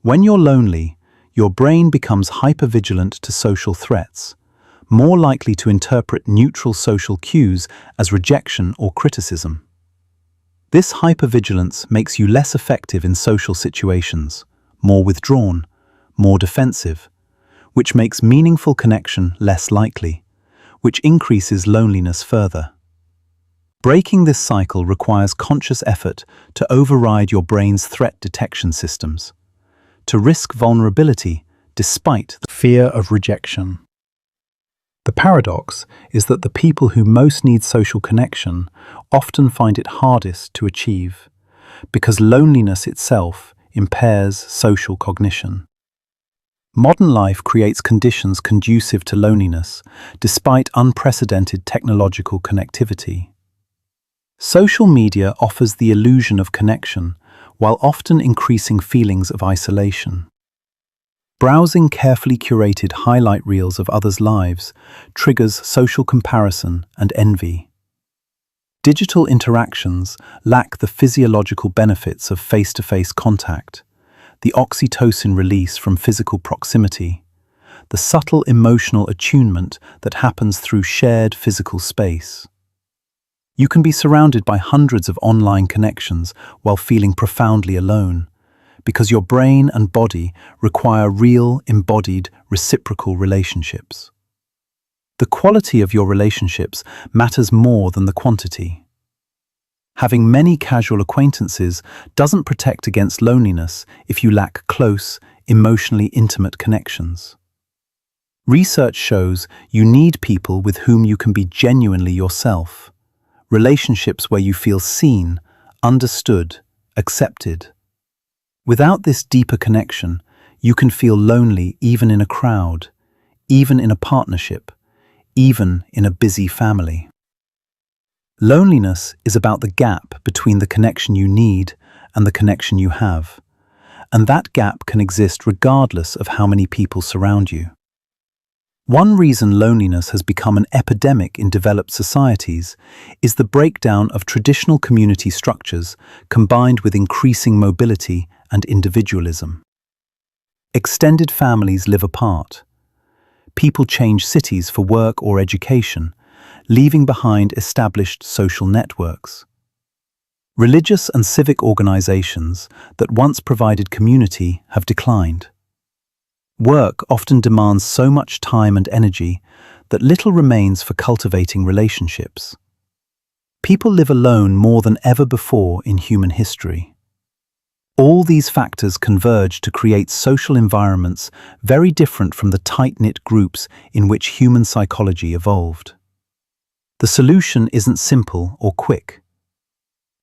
When you're lonely, your brain becomes hypervigilant to social threats, more likely to interpret neutral social cues as rejection or criticism. This hypervigilance makes you less effective in social situations, more withdrawn, more defensive, which makes meaningful connection less likely, which increases loneliness further. Breaking this cycle requires conscious effort to override your brain's threat detection systems, to risk vulnerability despite the fear of rejection. The paradox is that the people who most need social connection often find it hardest to achieve, because loneliness itself impairs social cognition. Modern life creates conditions conducive to loneliness, despite unprecedented technological connectivity. Social media offers the illusion of connection, while often increasing feelings of isolation. Browsing carefully curated highlight reels of others' lives triggers social comparison and envy. Digital interactions lack the physiological benefits of face-to-face contact, the oxytocin release from physical proximity, the subtle emotional attunement that happens through shared physical space. You can be surrounded by hundreds of online connections while feeling profoundly alone, because your brain and body require real, embodied, reciprocal relationships. The quality of your relationships matters more than the quantity. Having many casual acquaintances doesn't protect against loneliness if you lack close, emotionally intimate connections. Research shows you need people with whom you can be genuinely yourself, relationships where you feel seen, understood, accepted. Without this deeper connection, you can feel lonely even in a crowd, even in a partnership, even in a busy family. Loneliness is about the gap between the connection you need and the connection you have, and that gap can exist regardless of how many people surround you. One reason loneliness has become an epidemic in developed societies is the breakdown of traditional community structures combined with increasing mobility and individualism. Extended families live apart. People change cities for work or education, leaving behind established social networks. Religious and civic organizations that once provided community have declined. Work often demands so much time and energy that little remains for cultivating relationships. People live alone more than ever before in human history. All these factors converge to create social environments very different from the tight-knit groups in which human psychology evolved. The solution isn't simple or quick.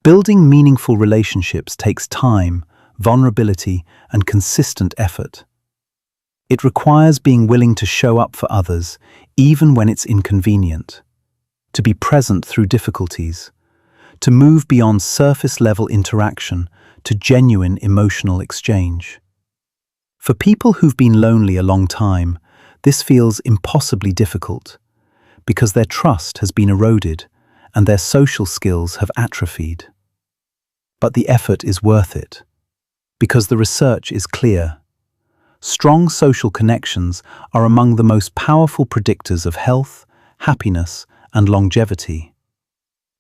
Building meaningful relationships takes time, vulnerability, and consistent effort. It requires being willing to show up for others, even when it's inconvenient, to be present through difficulties, to move beyond surface-level interaction to genuine emotional exchange. For people who've been lonely a long time, this feels impossibly difficult, because their trust has been eroded and their social skills have atrophied. But the effort is worth it, because the research is clear. Strong social connections are among the most powerful predictors of health, happiness, and longevity.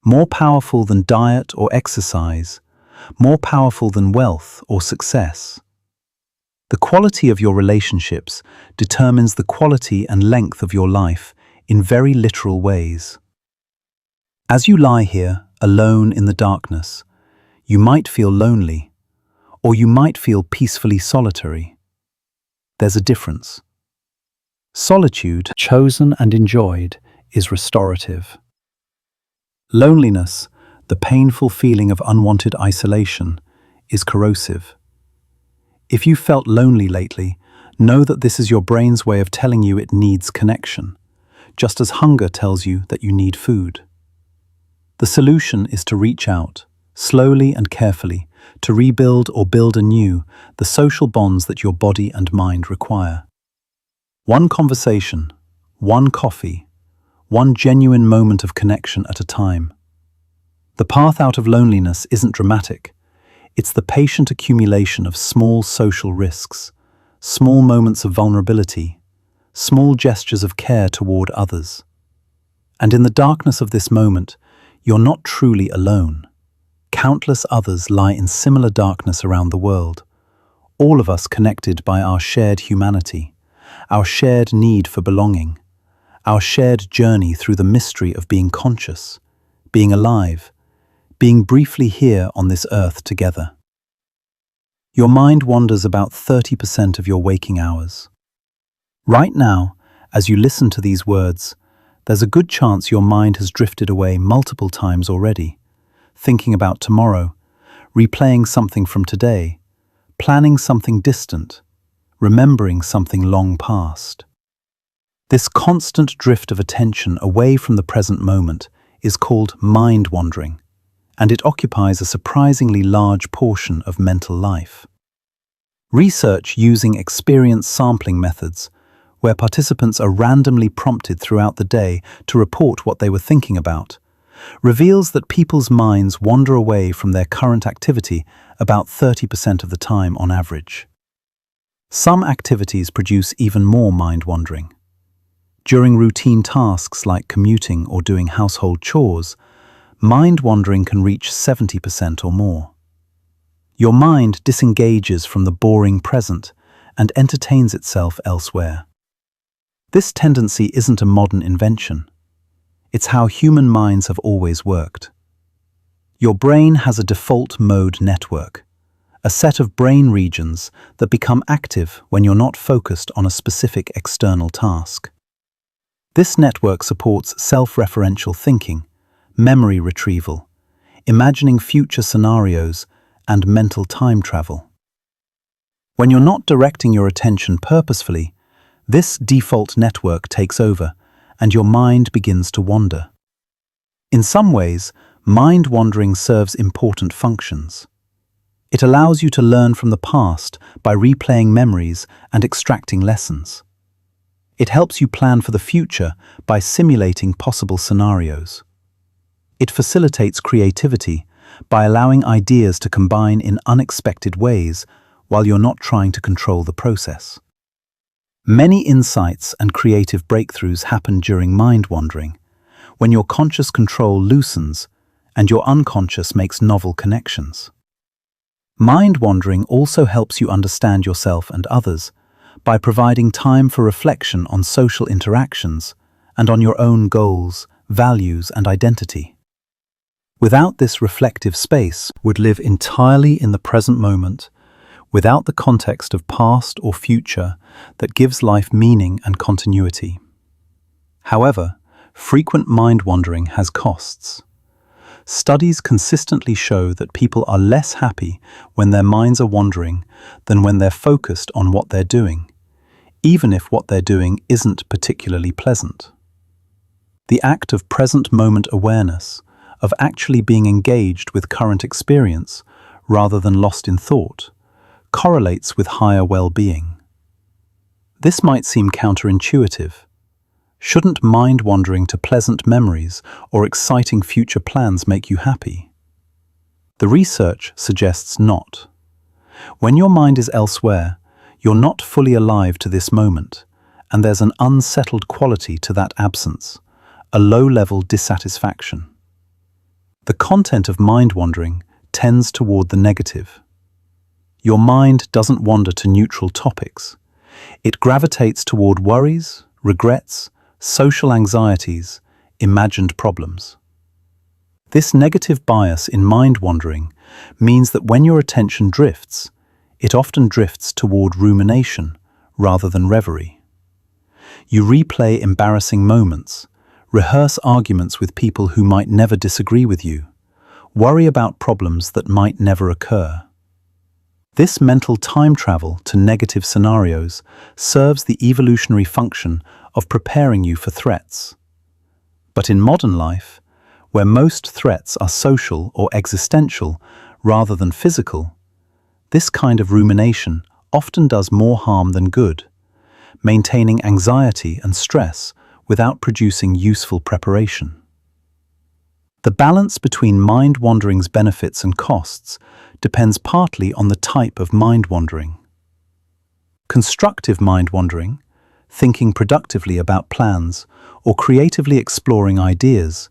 More powerful than diet or exercise, more powerful than wealth or success. The quality of your relationships determines the quality and length of your life in very literal ways. As you lie here, alone in the darkness, you might feel lonely, or you might feel peacefully solitary. There's a difference. Solitude, chosen and enjoyed, is restorative. Loneliness, the painful feeling of unwanted isolation, is corrosive. If you felt lonely lately, know that this is your brain's way of telling you it needs connection, just as hunger tells you that you need food. The solution is to reach out, slowly and carefully, to rebuild or build anew the social bonds that your body and mind require. One conversation, one coffee, one genuine moment of connection at a time. The path out of loneliness isn't dramatic. It's the patient accumulation of small social risks, small moments of vulnerability, small gestures of care toward others. And in the darkness of this moment, you're not truly alone. Countless others lie in similar darkness around the world, all of us connected by our shared humanity, our shared need for belonging, our shared journey through the mystery of being conscious, being alive, being briefly here on this earth together. Your mind wanders about 30% of your waking hours. Right now, as you listen to these words, there's a good chance your mind has drifted away multiple times already, thinking about tomorrow, replaying something from today, planning something distant, remembering something long past. This constant drift of attention away from the present moment is called mind wandering, and it occupies a surprisingly large portion of mental life. Research using experience sampling methods, where participants are randomly prompted throughout the day to report what they were thinking about, reveals that people's minds wander away from their current activity about 30% of the time on average. Some activities produce even more mind wandering. During routine tasks like commuting or doing household chores, mind wandering can reach 70% or more. Your mind disengages from the boring present and entertains itself elsewhere. This tendency isn't a modern invention. It's how human minds have always worked. Your brain has a default mode network, a set of brain regions that become active when you're not focused on a specific external task. This network supports self-referential thinking, memory retrieval, imagining future scenarios, and mental time travel. When you're not directing your attention purposefully, this default network takes over, and your mind begins to wander. In some ways, mind wandering serves important functions. It allows you to learn from the past by replaying memories and extracting lessons. It helps you plan for the future by simulating possible scenarios. It facilitates creativity by allowing ideas to combine in unexpected ways while you're not trying to control the process. Many insights and creative breakthroughs happen during mind wandering, when your conscious control loosens and your unconscious makes novel connections. Mind wandering also helps you understand yourself and others by providing time for reflection on social interactions and on your own goals, values, and identity. Without this reflective space, would live entirely in the present moment, without the context of past or future that gives life meaning and continuity. However, frequent mind wandering has costs. Studies consistently show that people are less happy when their minds are wandering than when they're focused on what they're doing, even if what they're doing isn't particularly pleasant. The act of present moment awareness, of actually being engaged with current experience rather than lost in thought, correlates with higher well-being. This might seem counterintuitive. Shouldn't mind wandering to pleasant memories or exciting future plans make you happy? The research suggests not. When your mind is elsewhere, you're not fully alive to this moment, and there's an unsettled quality to that absence, a low-level dissatisfaction. The content of mind wandering tends toward the negative. Your mind doesn't wander to neutral topics. It gravitates toward worries, regrets, social anxieties, imagined problems. This negative bias in mind wandering means that when your attention drifts, it often drifts toward rumination rather than reverie. You replay embarrassing moments, rehearse arguments with people who might never disagree with you, worry about problems that might never occur. This mental time travel to negative scenarios serves the evolutionary function of preparing you for threats. But in modern life, where most threats are social or existential rather than physical, this kind of rumination often does more harm than good, maintaining anxiety and stress without producing useful preparation. The balance between mind wandering's benefits and costs depends partly on the type of mind wandering. Constructive mind-wandering, thinking productively about plans or creatively exploring ideas,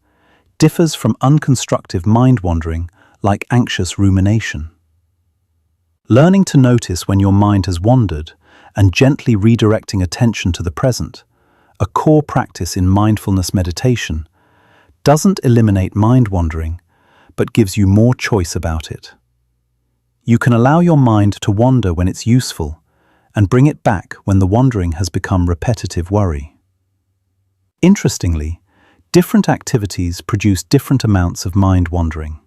differs from unconstructive mind-wandering like anxious rumination. Learning to notice when your mind has wandered and gently redirecting attention to the present, a core practice in mindfulness meditation, doesn't eliminate mind-wandering, but gives you more choice about it. You can allow your mind to wander when it's useful and bring it back when the wandering has become repetitive worry. Interestingly, different activities produce different amounts of mind-wandering.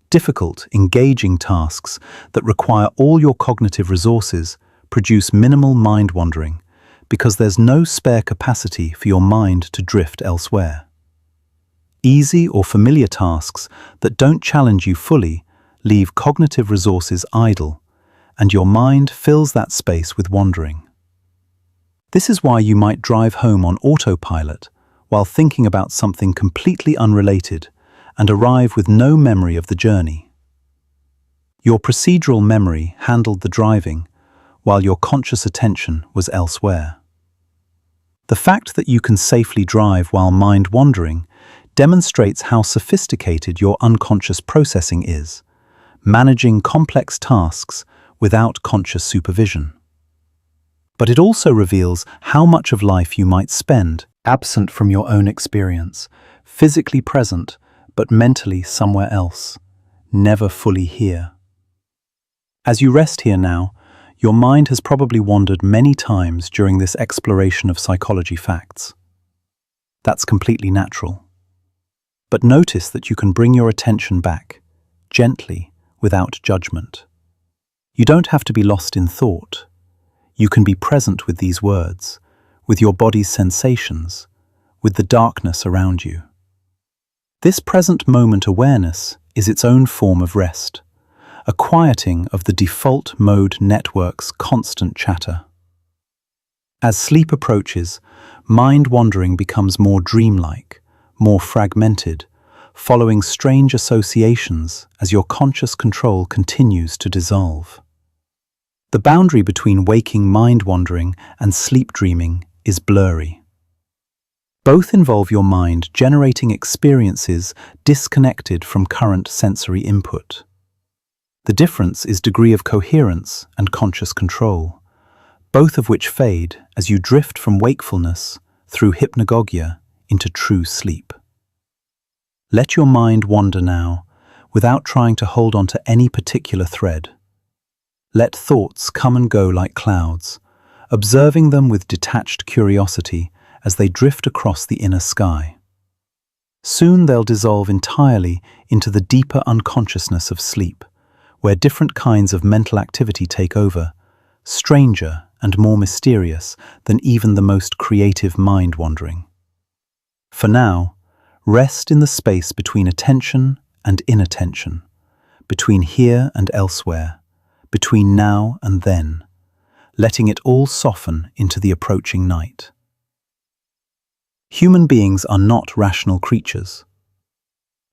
Difficult, engaging tasks that require all your cognitive resources produce minimal mind-wandering because there's no spare capacity for your mind to drift elsewhere. Easy or familiar tasks that don't challenge you fully leave cognitive resources idle, and your mind fills that space with wandering. This is why you might drive home on autopilot while thinking about something completely unrelated and arrive with no memory of the journey. Your procedural memory handled the driving, while your conscious attention was elsewhere. The fact that you can safely drive while mind-wandering demonstrates how sophisticated your unconscious processing is, managing complex tasks without conscious supervision. But it also reveals how much of life you might spend absent from your own experience, physically present, but mentally somewhere else, never fully here. As you rest here now, your mind has probably wandered many times during this exploration of psychology facts. That's completely natural. But notice that you can bring your attention back, gently, without judgment. You don't have to be lost in thought. You can be present with these words, with your body's sensations, with the darkness around you. This present moment awareness is its own form of rest, a quieting of the default mode network's constant chatter. As sleep approaches, mind-wandering becomes more dreamlike, more fragmented, following strange associations as your conscious control continues to dissolve. The boundary between waking mind-wandering and sleep dreaming is blurry. Both involve your mind generating experiences disconnected from current sensory input. The difference is degree of coherence and conscious control, both of which fade as you drift from wakefulness through hypnagogia into true sleep. Let your mind wander now, without trying to hold on to any particular thread. Let thoughts come and go like clouds, observing them with detached curiosity as they drift across the inner sky. Soon they'll dissolve entirely into the deeper unconsciousness of sleep, where different kinds of mental activity take over, stranger and more mysterious than even the most creative mind-wandering. For now, rest in the space between attention and inattention, between here and elsewhere, between now and then, letting it all soften into the approaching night. Human beings are not rational creatures.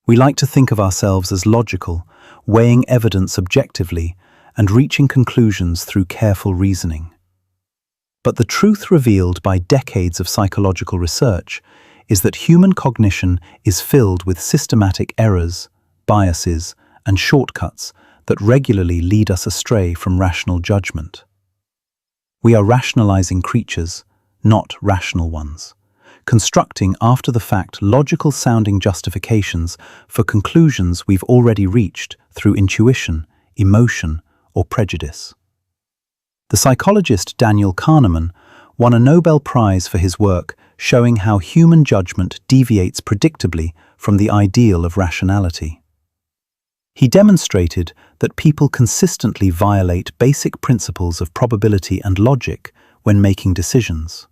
We like to think of ourselves as logical, weighing evidence objectively and reaching conclusions through careful reasoning. But the truth revealed by decades of psychological research is that human cognition is filled with systematic errors, biases, and shortcuts that regularly lead us astray from rational judgment. We are rationalizing creatures, not rational ones, constructing after-the-fact logical-sounding justifications for conclusions we've already reached through intuition, emotion, or prejudice. The psychologist Daniel Kahneman won a Nobel Prize for his work showing how human judgment deviates predictably from the ideal of rationality. He demonstrated that people consistently violate basic principles of probability and logic when making decisions.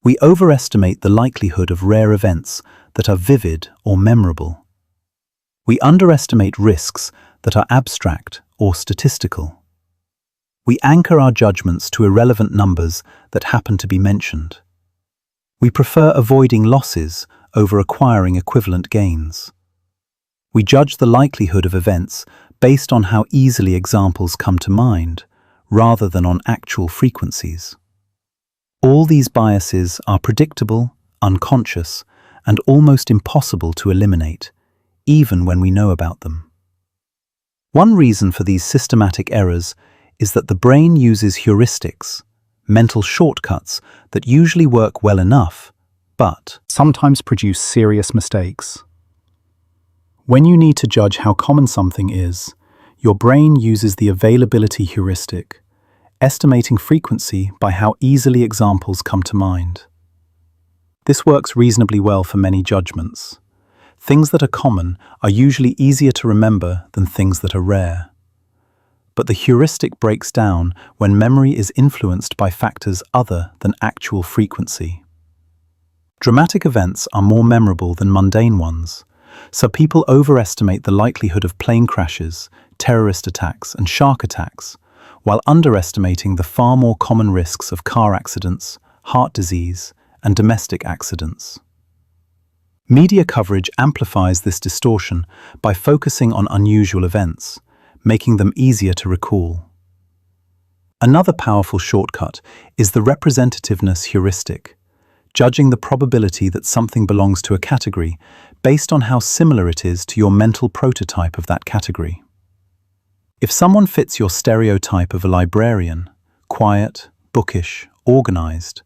We overestimate the likelihood of rare events that are vivid or memorable. We underestimate risks that are abstract or statistical. We anchor our judgments to irrelevant numbers that happen to be mentioned. We prefer avoiding losses over acquiring equivalent gains. We judge the likelihood of events based on how easily examples come to mind, rather than on actual frequencies. All these biases are predictable, unconscious, and almost impossible to eliminate, even when we know about them. One reason for these systematic errors is that the brain uses heuristics, mental shortcuts that usually work well enough, but sometimes produce serious mistakes. When you need to judge how common something is, your brain uses the availability heuristic, estimating frequency by how easily examples come to mind. This works reasonably well for many judgments. Things that are common are usually easier to remember than things that are rare. But the heuristic breaks down when memory is influenced by factors other than actual frequency. Dramatic events are more memorable than mundane ones, so people overestimate the likelihood of plane crashes, terrorist attacks, and shark attacks, while underestimating the far more common risks of car accidents, heart disease, and domestic accidents. Media coverage amplifies this distortion by focusing on unusual events, making them easier to recall. Another powerful shortcut is the representativeness heuristic, judging the probability that something belongs to a category based on how similar it is to your mental prototype of that category. If someone fits your stereotype of a librarian, quiet, bookish, organized,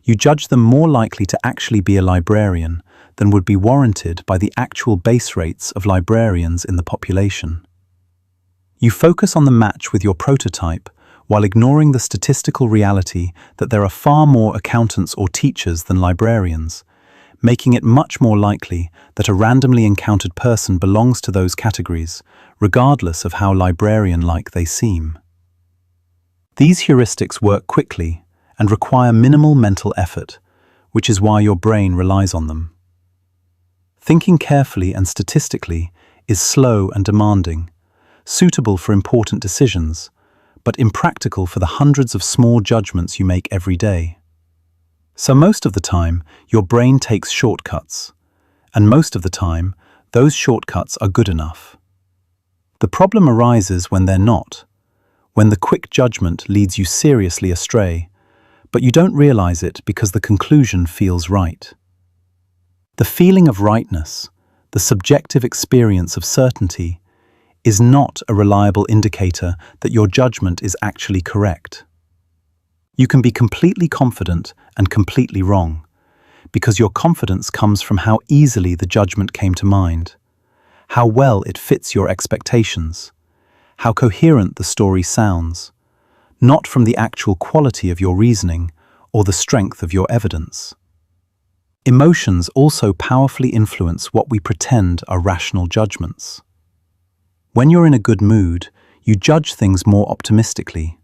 you judge them more likely to actually be a librarian than would be warranted by the actual base rates of librarians in the population. You focus on the match with your prototype while ignoring the statistical reality that there are far more accountants or teachers than librarians, making it much more likely that a randomly encountered person belongs to those categories, regardless of how librarian-like they seem. These heuristics work quickly and require minimal mental effort, which is why your brain relies on them. Thinking carefully and statistically is slow and demanding, suitable for important decisions, but impractical for the hundreds of small judgments you make every day. So most of the time, your brain takes shortcuts, and most of the time, those shortcuts are good enough. The problem arises when they're not, when the quick judgment leads you seriously astray, but you don't realize it because the conclusion feels right. The feeling of rightness, the subjective experience of certainty, is not a reliable indicator that your judgment is actually correct. You can be completely confident and completely wrong, because your confidence comes from how easily the judgment came to mind, how well it fits your expectations, how coherent the story sounds, not from the actual quality of your reasoning or the strength of your evidence. Emotions also powerfully influence what we pretend are rational judgments. When you're in a good mood, you judge things more optimistically.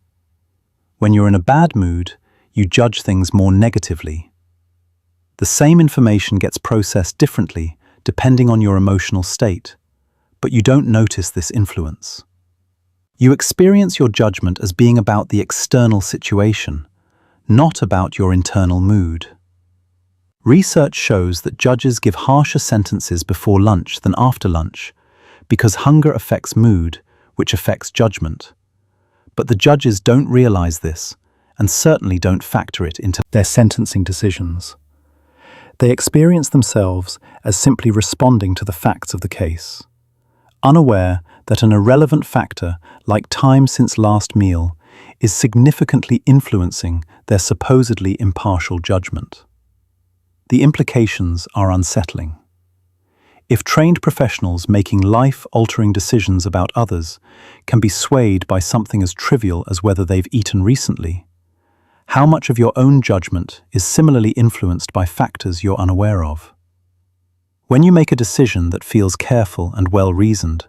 When you're in a bad mood, you judge things more negatively. The same information gets processed differently depending on your emotional state, but you don't notice this influence. You experience your judgment as being about the external situation, not about your internal mood. Research shows that judges give harsher sentences before lunch than after lunch, because hunger affects mood, which affects judgment. But the judges don't realize this, and certainly don't factor it into their sentencing decisions. They experience themselves as simply responding to the facts of the case, unaware that an irrelevant factor like time since last meal is significantly influencing their supposedly impartial judgment. The implications are unsettling. If trained professionals making life-altering decisions about others can be swayed by something as trivial as whether they've eaten recently, how much of your own judgment is similarly influenced by factors you're unaware of? When you make a decision that feels careful and well-reasoned,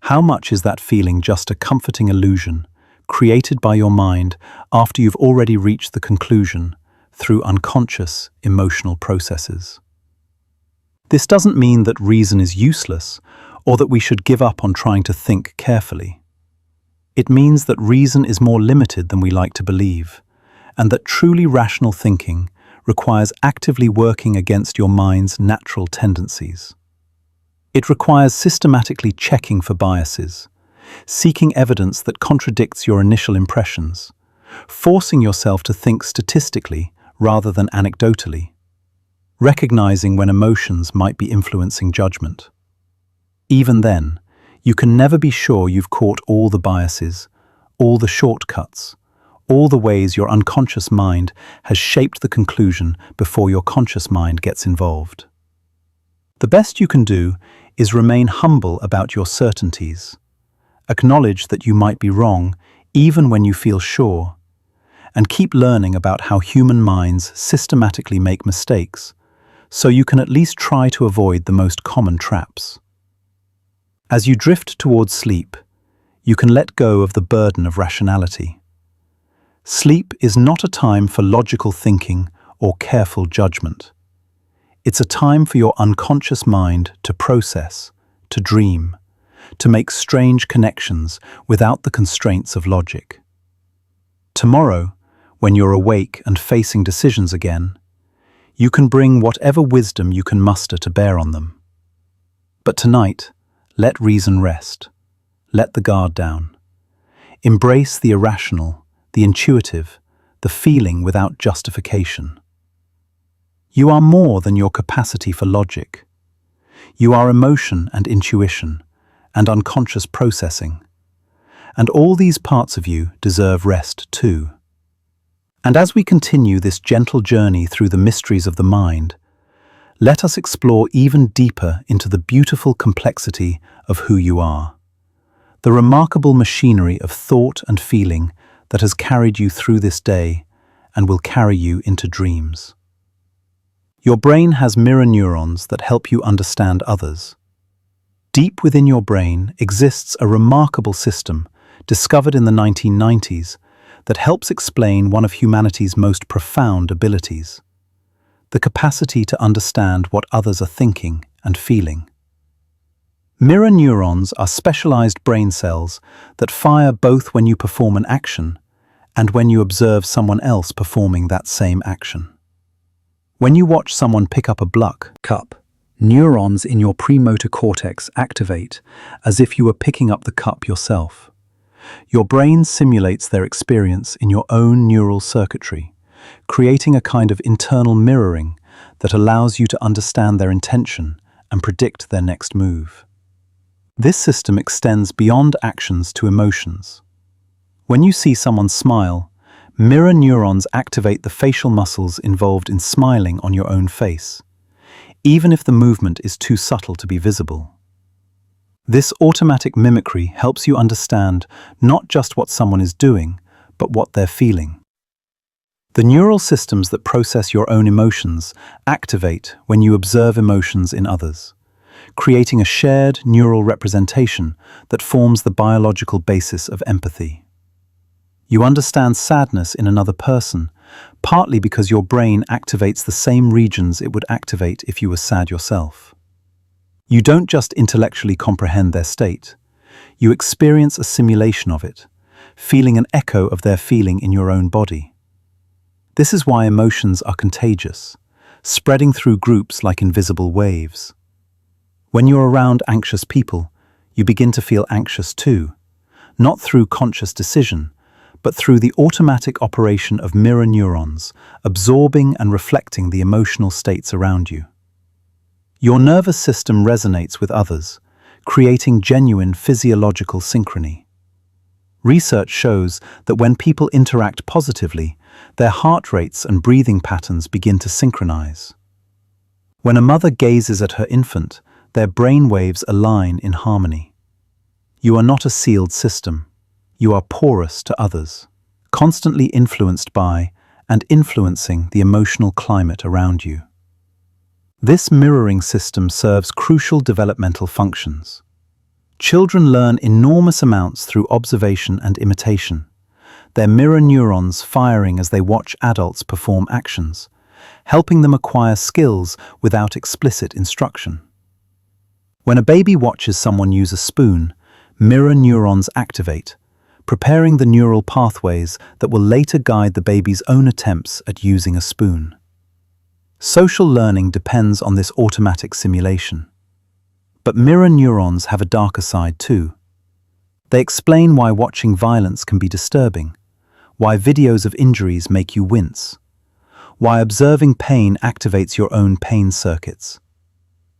how much is that feeling just a comforting illusion created by your mind after you've already reached the conclusion through unconscious emotional processes? This doesn't mean that reason is useless or that we should give up on trying to think carefully. It means that reason is more limited than we like to believe, and that truly rational thinking requires actively working against your mind's natural tendencies. It requires systematically checking for biases, seeking evidence that contradicts your initial impressions, forcing yourself to think statistically rather than anecdotally, recognizing when emotions might be influencing judgment. Even then, you can never be sure you've caught all the biases, all the shortcuts, all the ways your unconscious mind has shaped the conclusion before your conscious mind gets involved. The best you can do is remain humble about your certainties. Acknowledge that you might be wrong even when you feel sure, and keep learning about how human minds systematically make mistakes, so you can at least try to avoid the most common traps. As you drift towards sleep, you can let go of the burden of rationality. Sleep is not a time for logical thinking or careful judgment. It's a time for your unconscious mind to process, to dream, to make strange connections without the constraints of logic. Tomorrow, when you're awake and facing decisions again, you can bring whatever wisdom you can muster to bear on them. But tonight, let reason rest. Let the guard down. Embrace the irrational, the intuitive, the feeling without justification. You are more than your capacity for logic. You are emotion and intuition, and unconscious processing. And all these parts of you deserve rest too. And as we continue this gentle journey through the mysteries of the mind, let us explore even deeper into the beautiful complexity of who you are. The remarkable machinery of thought and feeling that has carried you through this day and will carry you into dreams. Your brain has mirror neurons that help you understand others. Deep within your brain exists a remarkable system discovered in the 1990s that helps explain one of humanity's most profound abilities: the capacity to understand what others are thinking and feeling. Mirror neurons are specialized brain cells that fire both when you perform an action and when you observe someone else performing that same action. When you watch someone pick up a cup, neurons in your premotor cortex activate as if you were picking up the cup yourself. Your brain simulates their experience in your own neural circuitry, creating a kind of internal mirroring that allows you to understand their intention and predict their next move. This system extends beyond actions to emotions. When you see someone smile, mirror neurons activate the facial muscles involved in smiling on your own face, even if the movement is too subtle to be visible. This automatic mimicry helps you understand not just what someone is doing, but what they're feeling. The neural systems that process your own emotions activate when you observe emotions in others, creating a shared neural representation that forms the biological basis of empathy. You understand sadness in another person, partly because your brain activates the same regions it would activate if you were sad yourself. You don't just intellectually comprehend their state, you experience a simulation of it, feeling an echo of their feeling in your own body. This is why emotions are contagious, spreading through groups like invisible waves. When you're around anxious people, you begin to feel anxious too, not through conscious decision, but through the automatic operation of mirror neurons, absorbing and reflecting the emotional states around you. Your nervous system resonates with others, creating genuine physiological synchrony. Research shows that when people interact positively, their heart rates and breathing patterns begin to synchronize. When a mother gazes at her infant, their brain waves align in harmony. You are not a sealed system. You are porous to others, constantly influenced by and influencing the emotional climate around you. This mirroring system serves crucial developmental functions. Children learn enormous amounts through observation and imitation, their mirror neurons firing as they watch adults perform actions, helping them acquire skills without explicit instruction. When a baby watches someone use a spoon, mirror neurons activate, preparing the neural pathways that will later guide the baby's own attempts at using a spoon. Social learning depends on this automatic simulation. But mirror neurons have a darker side too. They explain why watching violence can be disturbing, why videos of injuries make you wince, why observing pain activates your own pain circuits.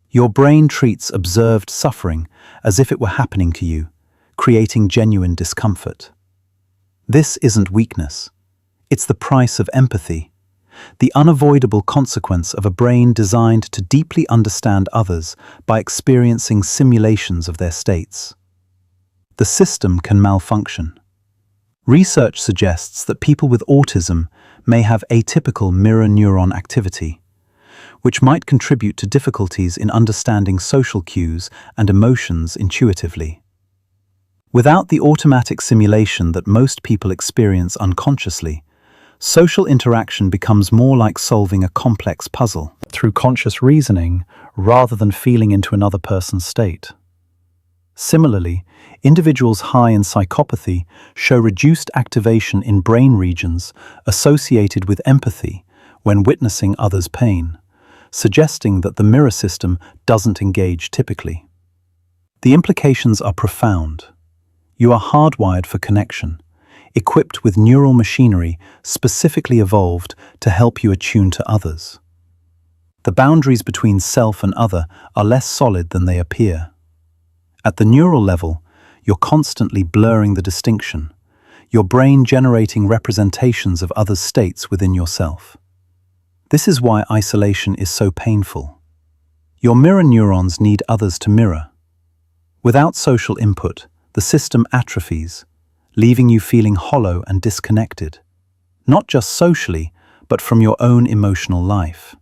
Your brain treats observed suffering as if it were happening to you, creating genuine discomfort. This isn't weakness. It's the price of empathy, the unavoidable consequence of a brain designed to deeply understand others by experiencing simulations of their states. The system can malfunction. Research suggests that people with autism may have atypical mirror neuron activity, which might contribute to difficulties in understanding social cues and emotions intuitively. Without the automatic simulation that most people experience unconsciously, social interaction becomes more like solving a complex puzzle through conscious reasoning rather than feeling into another person's state. Similarly, individuals high in psychopathy show reduced activation in brain regions associated with empathy when witnessing others' pain, suggesting that the mirror system doesn't engage typically. The implications are profound. You are hardwired for connection, equipped with neural machinery specifically evolved to help you attune to others. The boundaries between self and other are less solid than they appear. At the neural level, you're constantly blurring the distinction, your brain generating representations of others' states within yourself. This is why isolation is so painful. Your mirror neurons need others to mirror. Without social input, the system atrophies, leaving you feeling hollow and disconnected, not just socially, but from your own emotional life.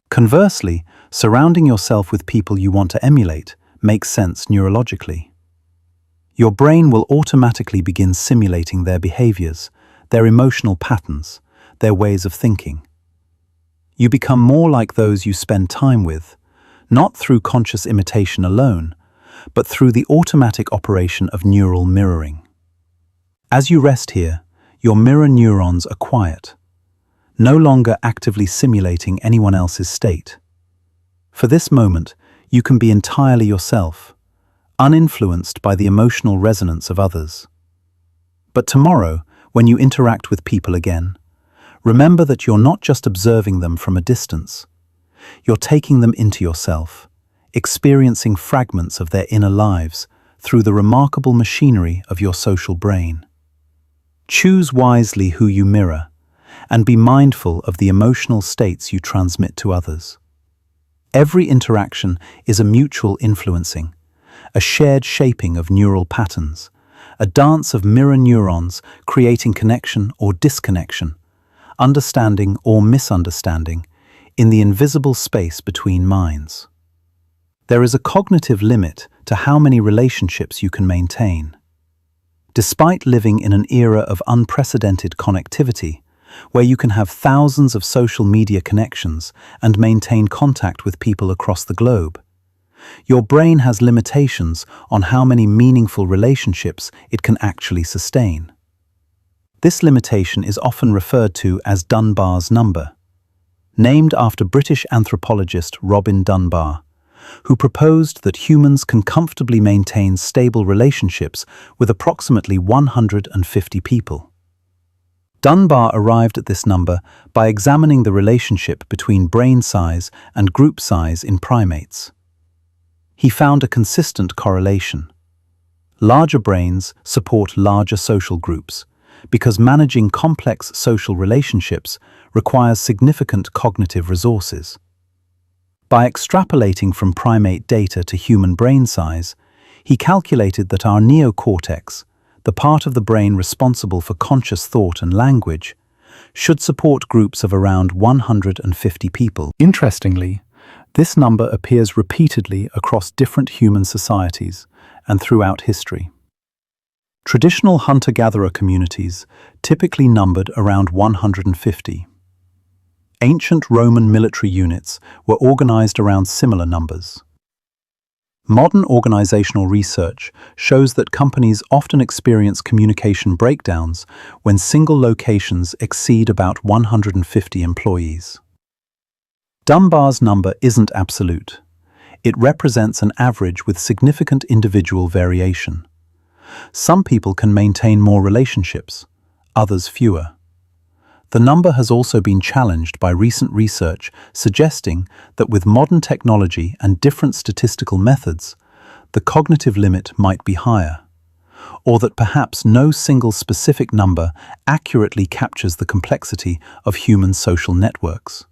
Conversely, surrounding yourself with people you want to emulate makes sense neurologically. Your brain will automatically begin simulating their behaviors, their emotional patterns, their ways of thinking. You become more like those you spend time with, not through conscious imitation alone, but through the automatic operation of neural mirroring. As you rest here, your mirror neurons are quiet, no longer actively simulating anyone else's state. For this moment, you can be entirely yourself, uninfluenced by the emotional resonance of others. But tomorrow, when you interact with people again, remember that you're not just observing them from a distance. You're taking them into yourself, experiencing fragments of their inner lives through the remarkable machinery of your social brain. Choose wisely who you mirror, and be mindful of the emotional states you transmit to others. Every interaction is a mutual influencing, a shared shaping of neural patterns, a dance of mirror neurons creating connection or disconnection, understanding or misunderstanding, in the invisible space between minds. There is a cognitive limit to how many relationships you can maintain. Despite living in an era of unprecedented connectivity, where you can have thousands of social media connections and maintain contact with people across the globe, your brain has limitations on how many meaningful relationships it can actually sustain. This limitation is often referred to as Dunbar's number, named after British anthropologist Robin Dunbar, who proposed that humans can comfortably maintain stable relationships with approximately 150 people. Dunbar arrived at this number by examining the relationship between brain size and group size in primates. He found a consistent correlation. Larger brains support larger social groups, because managing complex social relationships requires significant cognitive resources. By extrapolating from primate data to human brain size, he calculated that our neocortex, the part of the brain responsible for conscious thought and language, should support groups of around 150 people. Interestingly, this number appears repeatedly across different human societies and throughout history. Traditional hunter-gatherer communities typically numbered around 150. Ancient Roman military units were organized around similar numbers. Modern organizational research shows that companies often experience communication breakdowns when single locations exceed about 150 employees. Dunbar's number isn't absolute. It represents an average with significant individual variation. Some people can maintain more relationships, others fewer. The number has also been challenged by recent research suggesting that with modern technology and different statistical methods, the cognitive limit might be higher, or that perhaps no single specific number accurately captures the complexity of human social networks.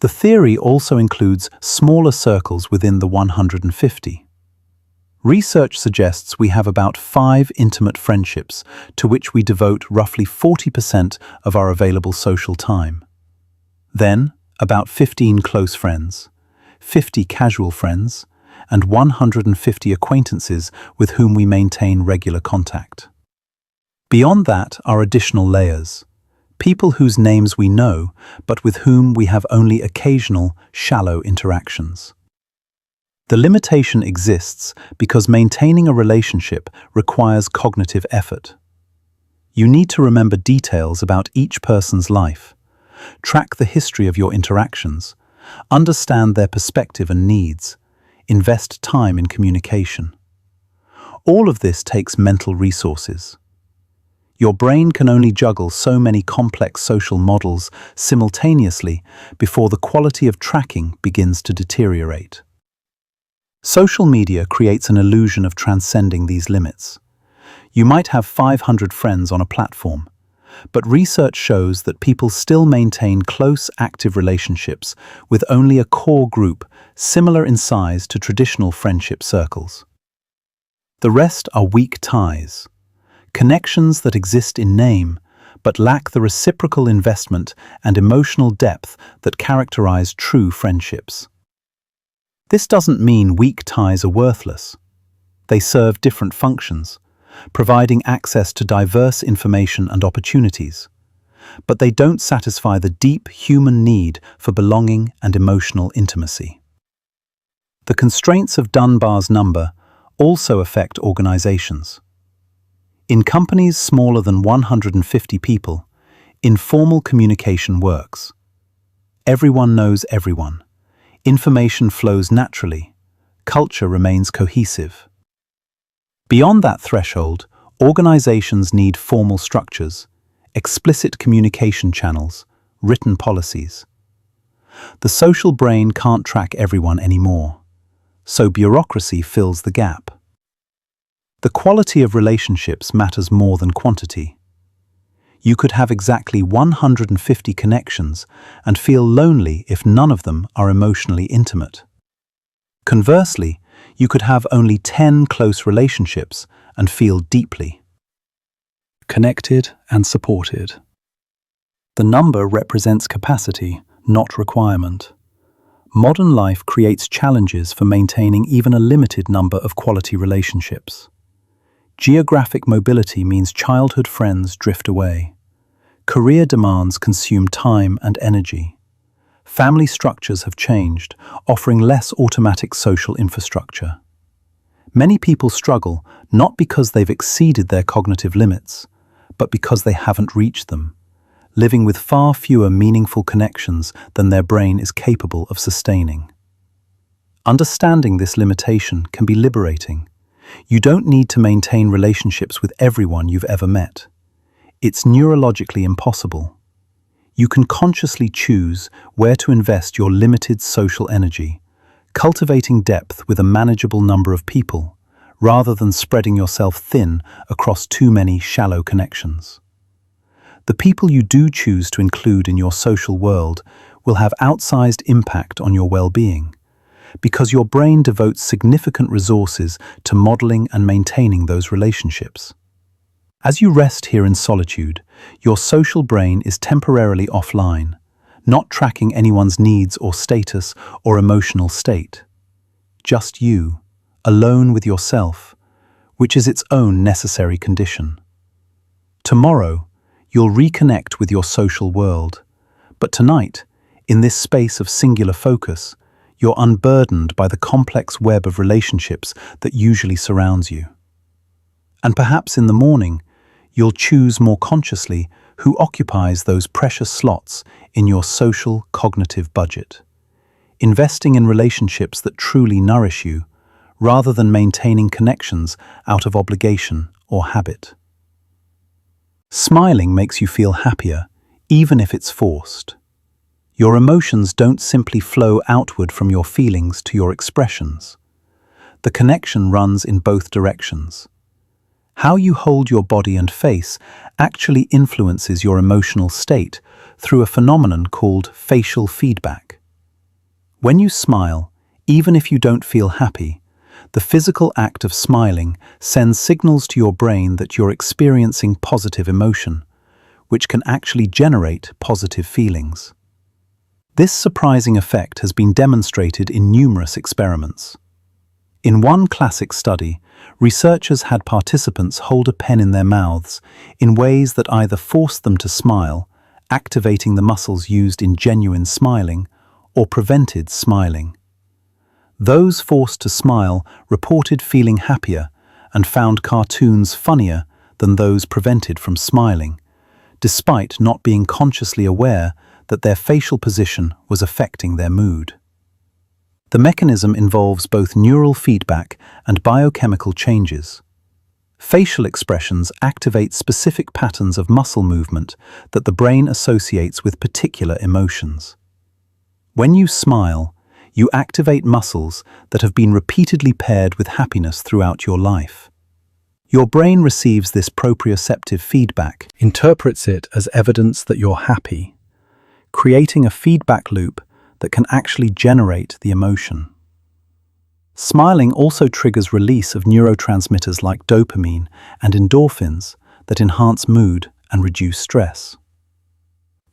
The theory also includes smaller circles within the 150. Research suggests we have about 5 intimate friendships to which we devote roughly 40% of our available social time. Then, about 15 close friends, 50 casual friends, and 150 acquaintances with whom we maintain regular contact. Beyond that are additional layers, people whose names we know, but with whom we have only occasional, shallow interactions. The limitation exists because maintaining a relationship requires cognitive effort. You need to remember details about each person's life, track the history of your interactions, understand their perspective and needs, invest time in communication. All of this takes mental resources. Your brain can only juggle so many complex social models simultaneously before the quality of tracking begins to deteriorate. Social media creates an illusion of transcending these limits. You might have 500 friends on a platform, but research shows that people still maintain close, active relationships with only a core group similar in size to traditional friendship circles. The rest are weak ties, connections that exist in name but lack the reciprocal investment and emotional depth that characterize true friendships. This doesn't mean weak ties are worthless. They serve different functions, providing access to diverse information and opportunities. But they don't satisfy the deep human need for belonging and emotional intimacy. The constraints of Dunbar's number also affect organizations. In companies smaller than 150 people, informal communication works. Everyone knows everyone. Information flows naturally. Culture remains cohesive. Beyond that threshold, organizations need formal structures, explicit communication channels, written policies. The social brain can't track everyone anymore, so bureaucracy fills the gap. The quality of relationships matters more than quantity. You could have exactly 150 connections and feel lonely if none of them are emotionally intimate. Conversely, you could have only 10 close relationships and feel deeply connected and supported. The number represents capacity, not requirement. Modern life creates challenges for maintaining even a limited number of quality relationships. Geographic mobility means childhood friends drift away. Career demands consume time and energy. Family structures have changed, offering less automatic social infrastructure. Many people struggle not because they've exceeded their cognitive limits, but because they haven't reached them, living with far fewer meaningful connections than their brain is capable of sustaining. Understanding this limitation can be liberating. You don't need to maintain relationships with everyone you've ever met. It's neurologically impossible. You can consciously choose where to invest your limited social energy, cultivating depth with a manageable number of people, rather than spreading yourself thin across too many shallow connections. The people you do choose to include in your social world will have outsized impact on your well-being, because your brain devotes significant resources to modeling and maintaining those relationships. As you rest here in solitude, your social brain is temporarily offline, not tracking anyone's needs or status or emotional state. Just you, alone with yourself, which is its own necessary condition. Tomorrow, you'll reconnect with your social world, but tonight, in this space of singular focus, you're unburdened by the complex web of relationships that usually surrounds you. And perhaps in the morning, you'll choose more consciously who occupies those precious slots in your social cognitive budget, investing in relationships that truly nourish you, rather than maintaining connections out of obligation or habit. Smiling makes you feel happier, even if it's forced. Your emotions don't simply flow outward from your feelings to your expressions. The connection runs in both directions. How you hold your body and face actually influences your emotional state through a phenomenon called facial feedback. When you smile, even if you don't feel happy, the physical act of smiling sends signals to your brain that you're experiencing positive emotion, which can actually generate positive feelings. This surprising effect has been demonstrated in numerous experiments. In one classic study, researchers had participants hold a pen in their mouths in ways that either forced them to smile, activating the muscles used in genuine smiling, or prevented smiling. Those forced to smile reported feeling happier and found cartoons funnier than those prevented from smiling, despite not being consciously aware that their facial position was affecting their mood. The mechanism involves both neural feedback and biochemical changes. Facial expressions activate specific patterns of muscle movement that the brain associates with particular emotions. When you smile, you activate muscles that have been repeatedly paired with happiness throughout your life. Your brain receives this proprioceptive feedback, interprets it as evidence that you're happy, creating a feedback loop that can actually generate the emotion. Smiling also triggers release of neurotransmitters like dopamine and endorphins that enhance mood and reduce stress.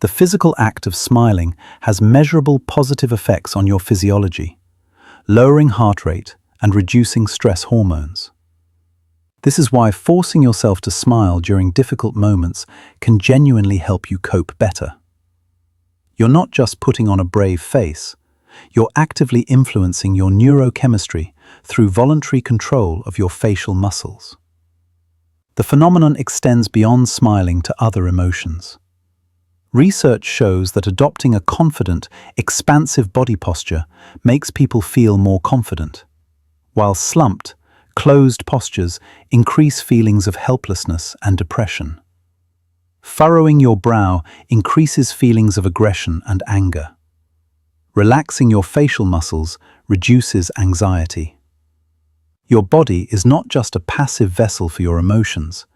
The physical act of smiling has measurable positive effects on your physiology, lowering heart rate and reducing stress hormones. This is why forcing yourself to smile during difficult moments can genuinely help you cope better. You're not just putting on a brave face, you're actively influencing your neurochemistry through voluntary control of your facial muscles. The phenomenon extends beyond smiling to other emotions. Research shows that adopting a confident, expansive body posture makes people feel more confident, while slumped, closed postures increase feelings of helplessness and depression. Furrowing your brow increases feelings of aggression and anger. Relaxing your facial muscles reduces anxiety. Your body is not just a passive vessel for your emotions,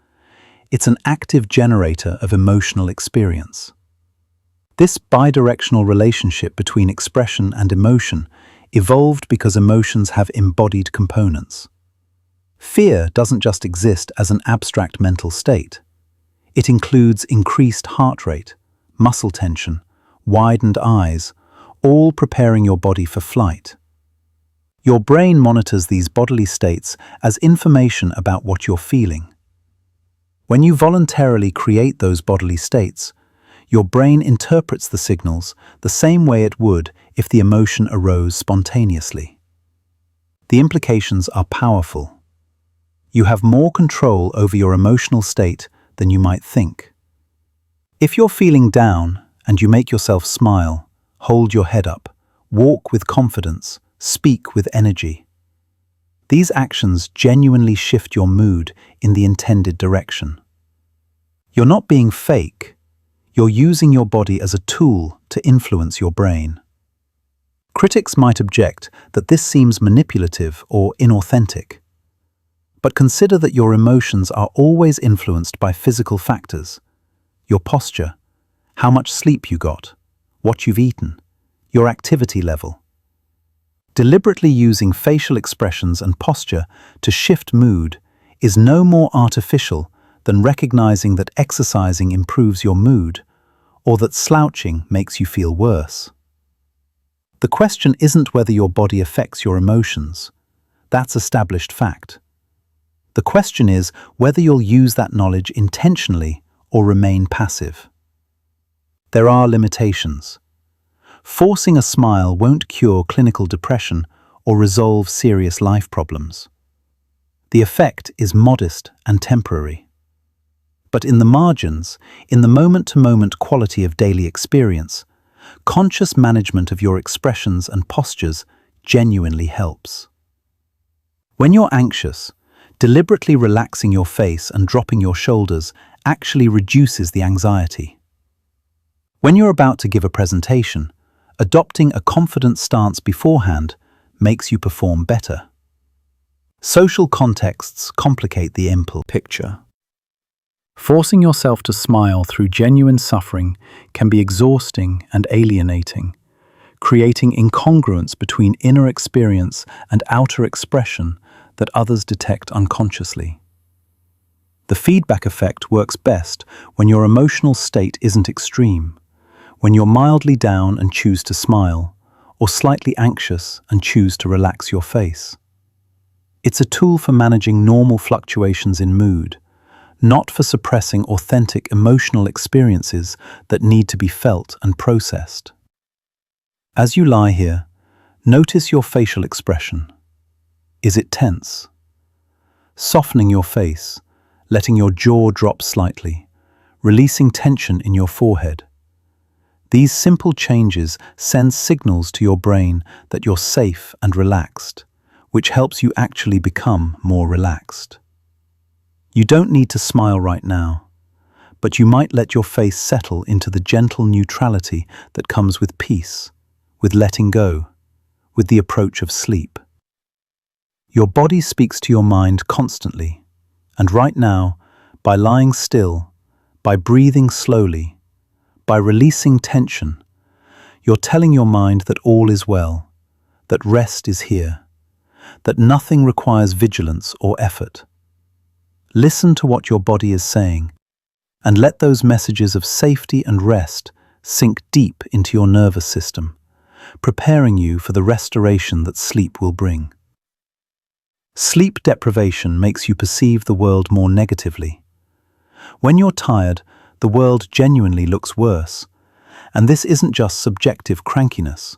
it's an active generator of emotional experience. This bidirectional relationship between expression and emotion evolved because emotions have embodied components. Fear doesn't just exist as an abstract mental state. It includes increased heart rate, muscle tension, widened eyes, all preparing your body for flight. Your brain monitors these bodily states as information about what you're feeling. When you voluntarily create those bodily states, your brain interprets the signals the same way it would if the emotion arose spontaneously. The implications are powerful. You have more control over your emotional state than you might think. If you're feeling down and you make yourself smile, hold your head up, walk with confidence, speak with energy. These actions genuinely shift your mood in the intended direction. You're not being fake. You're using your body as a tool to influence your brain. Critics might object that this seems manipulative or inauthentic. But consider that your emotions are always influenced by physical factors: your posture, how much sleep you got, what you've eaten, your activity level. Deliberately using facial expressions and posture to shift mood is no more artificial than recognizing that exercising improves your mood, or that slouching makes you feel worse. The question isn't whether your body affects your emotions. That's established fact. The question is whether you'll use that knowledge intentionally or remain passive. There are limitations. Forcing a smile won't cure clinical depression or resolve serious life problems. The effect is modest and temporary. But in the margins, in the moment-to-moment quality of daily experience, conscious management of your expressions and postures genuinely helps. When you're anxious, deliberately relaxing your face and dropping your shoulders actually reduces the anxiety. When you're about to give a presentation, adopting a confident stance beforehand makes you perform better. Social contexts complicate the impulse picture. Forcing yourself to smile through genuine suffering can be exhausting and alienating, creating incongruence between inner experience and outer expression that others detect unconsciously. The feedback effect works best when your emotional state isn't extreme, when you're mildly down and choose to smile, or slightly anxious and choose to relax your face. It's a tool for managing normal fluctuations in mood, not for suppressing authentic emotional experiences that need to be felt and processed. As you lie here, notice your facial expression. Is it tense? Softening your face, letting your jaw drop slightly, releasing tension in your forehead. These simple changes send signals to your brain that you're safe and relaxed, which helps you actually become more relaxed. You don't need to smile right now, but you might let your face settle into the gentle neutrality that comes with peace, with letting go, with the approach of sleep. Your body speaks to your mind constantly, and right now, by lying still, by breathing slowly, by releasing tension, you're telling your mind that all is well, that rest is here, that nothing requires vigilance or effort. Listen to what your body is saying, and let those messages of safety and rest sink deep into your nervous system, preparing you for the restoration that sleep will bring. Sleep deprivation makes you perceive the world more negatively. When you're tired, the world genuinely looks worse, and this isn't just subjective crankiness.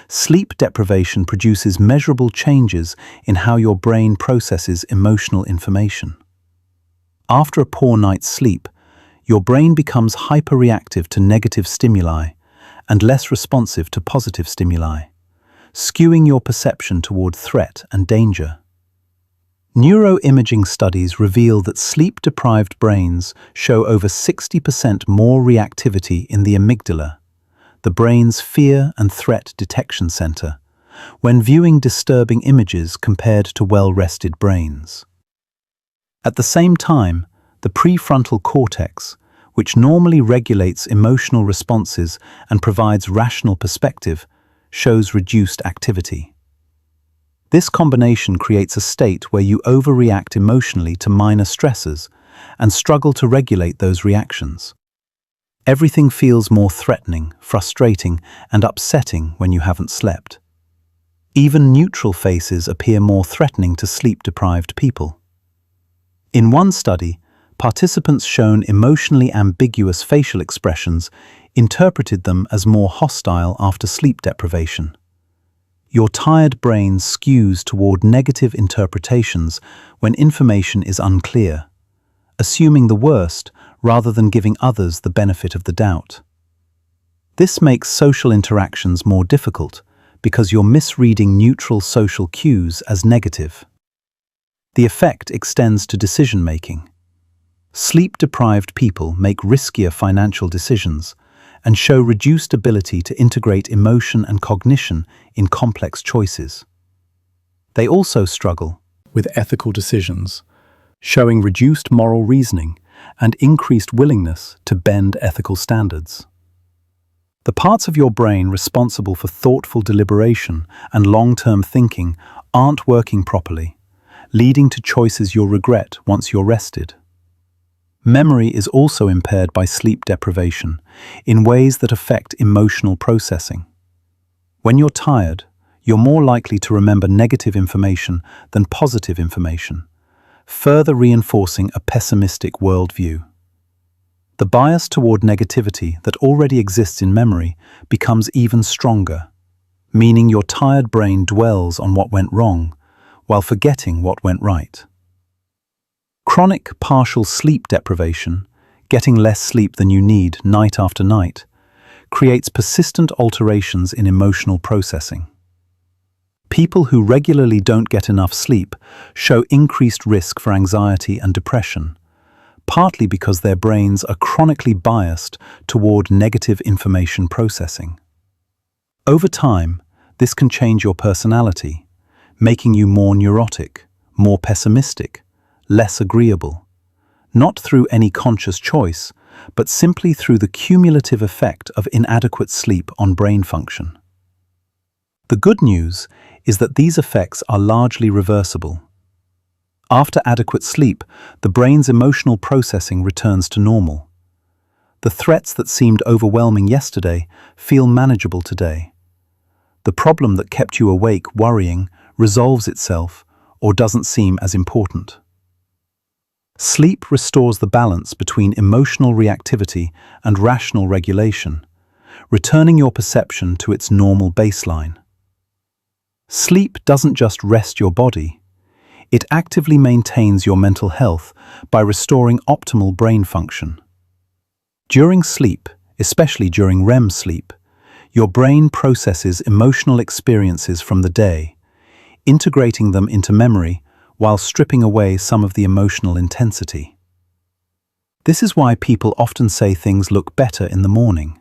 Sleep deprivation produces measurable changes in how your brain processes emotional information. After a poor night's sleep, your brain becomes hyperreactive to negative stimuli and less responsive to positive stimuli, skewing your perception toward threat and danger. Neuroimaging studies reveal that sleep-deprived brains show over 60% more reactivity in the amygdala, the brain's fear and threat detection center, when viewing disturbing images compared to well-rested brains. At the same time, the prefrontal cortex, which normally regulates emotional responses and provides rational perspective, shows reduced activity. This combination creates a state where you overreact emotionally to minor stressors and struggle to regulate those reactions. Everything feels more threatening, frustrating, and upsetting when you haven't slept. Even neutral faces appear more threatening to sleep-deprived people. In one study, participants shown emotionally ambiguous facial expressions interpreted them as more hostile after sleep deprivation. Your tired brain skews toward negative interpretations when information is unclear, assuming the worst rather than giving others the benefit of the doubt. This makes social interactions more difficult because you're misreading neutral social cues as negative. The effect extends to decision-making. Sleep-deprived people make riskier financial decisions and show reduced ability to integrate emotion and cognition in complex choices. They also struggle with ethical decisions, showing reduced moral reasoning and increased willingness to bend ethical standards. The parts of your brain responsible for thoughtful deliberation and long-term thinking aren't working properly, leading to choices you'll regret once you're rested. Memory is also impaired by sleep deprivation in ways that affect emotional processing. When you're tired, you're more likely to remember negative information than positive information, further reinforcing a pessimistic worldview. The bias toward negativity that already exists in memory becomes even stronger, meaning your tired brain dwells on what went wrong while forgetting what went right. Chronic partial sleep deprivation, getting less sleep than you need night after night, creates persistent alterations in emotional processing. People who regularly don't get enough sleep show increased risk for anxiety and depression, partly because their brains are chronically biased toward negative information processing. Over time, this can change your personality, making you more neurotic, more pessimistic, less agreeable, not through any conscious choice, but simply through the cumulative effect of inadequate sleep on brain function. The good news is that these effects are largely reversible. After adequate sleep, the brain's emotional processing returns to normal. The threats that seemed overwhelming yesterday feel manageable today. The problem that kept you awake worrying resolves itself or doesn't seem as important. Sleep restores the balance between emotional reactivity and rational regulation, returning your perception to its normal baseline. Sleep doesn't just rest your body, it actively maintains your mental health by restoring optimal brain function. During sleep, especially during REM sleep, your brain processes emotional experiences from the day, integrating them into memory while stripping away some of the emotional intensity. This is why people often say things look better in the morning.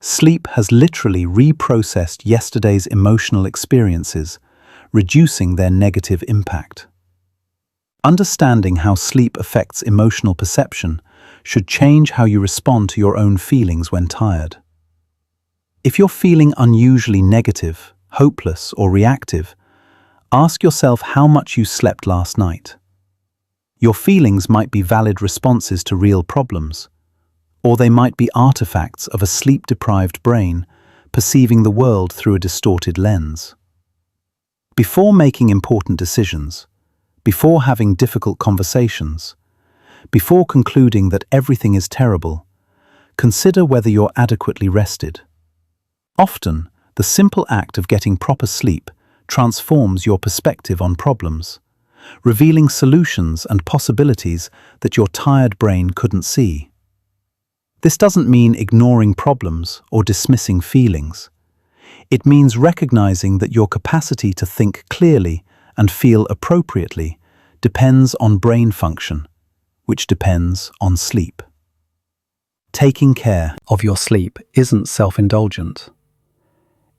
Sleep has literally reprocessed yesterday's emotional experiences, reducing their negative impact. Understanding how sleep affects emotional perception should change how you respond to your own feelings when tired. If you're feeling unusually negative, hopeless, or reactive, ask yourself how much you slept last night. Your feelings might be valid responses to real problems, or they might be artifacts of a sleep-deprived brain perceiving the world through a distorted lens. Before making important decisions, before having difficult conversations, before concluding that everything is terrible, consider whether you're adequately rested. Often, the simple act of getting proper sleep transforms your perspective on problems, revealing solutions and possibilities that your tired brain couldn't see. This doesn't mean ignoring problems or dismissing feelings. It means recognizing that your capacity to think clearly and feel appropriately depends on brain function, which depends on sleep. Taking care of your sleep isn't self-indulgent.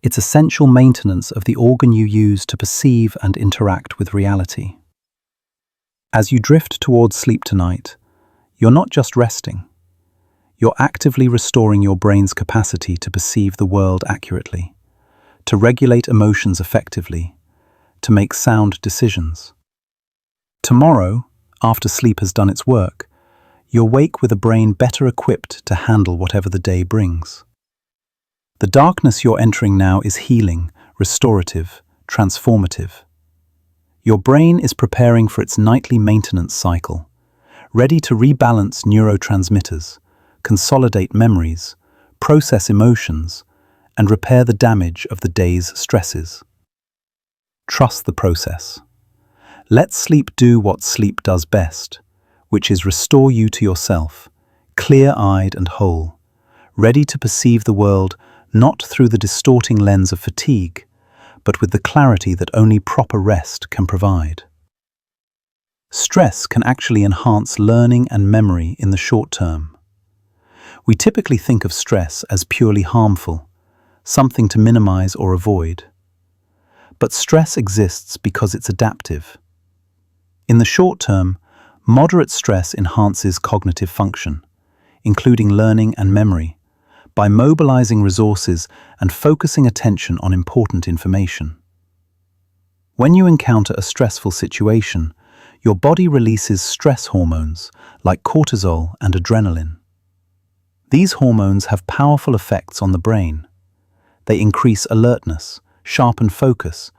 It's essential maintenance of the organ you use to perceive and interact with reality. As you drift towards sleep tonight, you're not just resting. You're actively restoring your brain's capacity to perceive the world accurately, to regulate emotions effectively, to make sound decisions. Tomorrow, after sleep has done its work, you'll wake with a brain better equipped to handle whatever the day brings. The darkness you're entering now is healing, restorative, transformative. Your brain is preparing for its nightly maintenance cycle, ready to rebalance neurotransmitters, consolidate memories, process emotions, and repair the damage of the day's stresses. Trust the process. Let sleep do what sleep does best, which is restore you to yourself, clear-eyed and whole, ready to perceive the world not through the distorting lens of fatigue, but with the clarity that only proper rest can provide. Stress can actually enhance learning and memory in the short term. We typically think of stress as purely harmful, something to minimize or avoid. But stress exists because it's adaptive. In the short term, moderate stress enhances cognitive function, including learning and memory, by mobilizing resources and focusing attention on important information. When you encounter a stressful situation, your body releases stress hormones like cortisol and adrenaline. These hormones have powerful effects on the brain. They increase alertness, sharpen focus,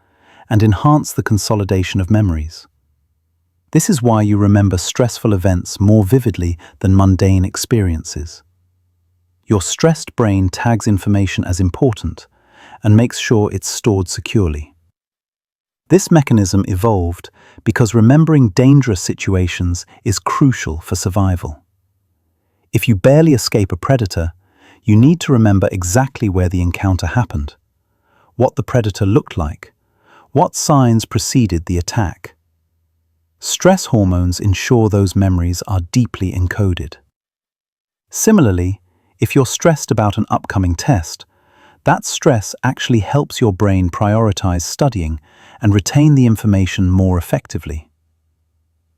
and enhance the consolidation of memories. This is why you remember stressful events more vividly than mundane experiences. Your stressed brain tags information as important and makes sure it's stored securely. This mechanism evolved because remembering dangerous situations is crucial for survival. If you barely escape a predator, you need to remember exactly where the encounter happened, what the predator looked like, What signs preceded the attack? Stress hormones ensure those memories are deeply encoded. Similarly, if you're stressed about an upcoming test, that stress actually helps your brain prioritize studying and retain the information more effectively.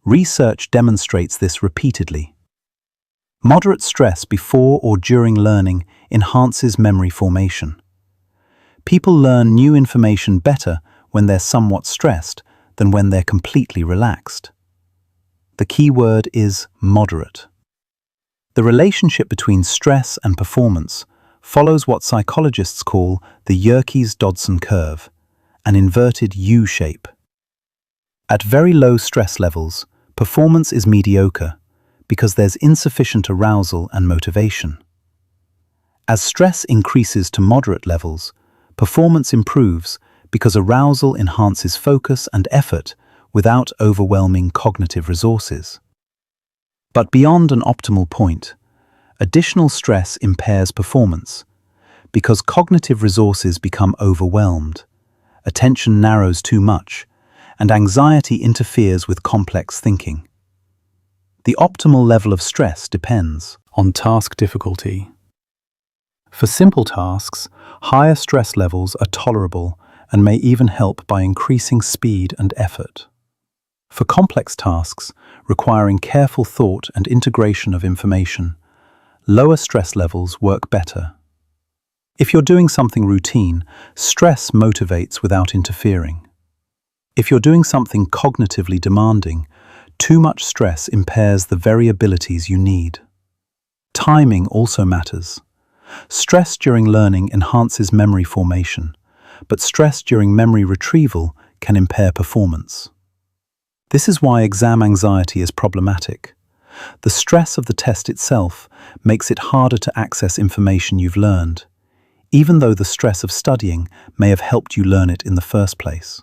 Research demonstrates this repeatedly. Moderate stress before or during learning enhances memory formation. People learn new information better when they're somewhat stressed than when they're completely relaxed. The key word is moderate. The relationship between stress and performance follows what psychologists call the Yerkes-Dodson curve, an inverted U shape. At very low stress levels, performance is mediocre because there's insufficient arousal and motivation. As stress increases to moderate levels, performance improves because arousal enhances focus and effort without overwhelming cognitive resources. But beyond an optimal point, additional stress impairs performance because cognitive resources become overwhelmed, attention narrows too much, and anxiety interferes with complex thinking. The optimal level of stress depends on task difficulty. For simple tasks, higher stress levels are tolerable and may even help by increasing speed and effort. For complex tasks requiring careful thought and integration of information, lower stress levels work better. If you're doing something routine, stress motivates without interfering. If you're doing something cognitively demanding, too much stress impairs the very abilities you need. Timing also matters. Stress during learning enhances memory formation, but stress during memory retrieval can impair performance. This is why exam anxiety is problematic. The stress of the test itself makes it harder to access information you've learned, even though the stress of studying may have helped you learn it in the first place.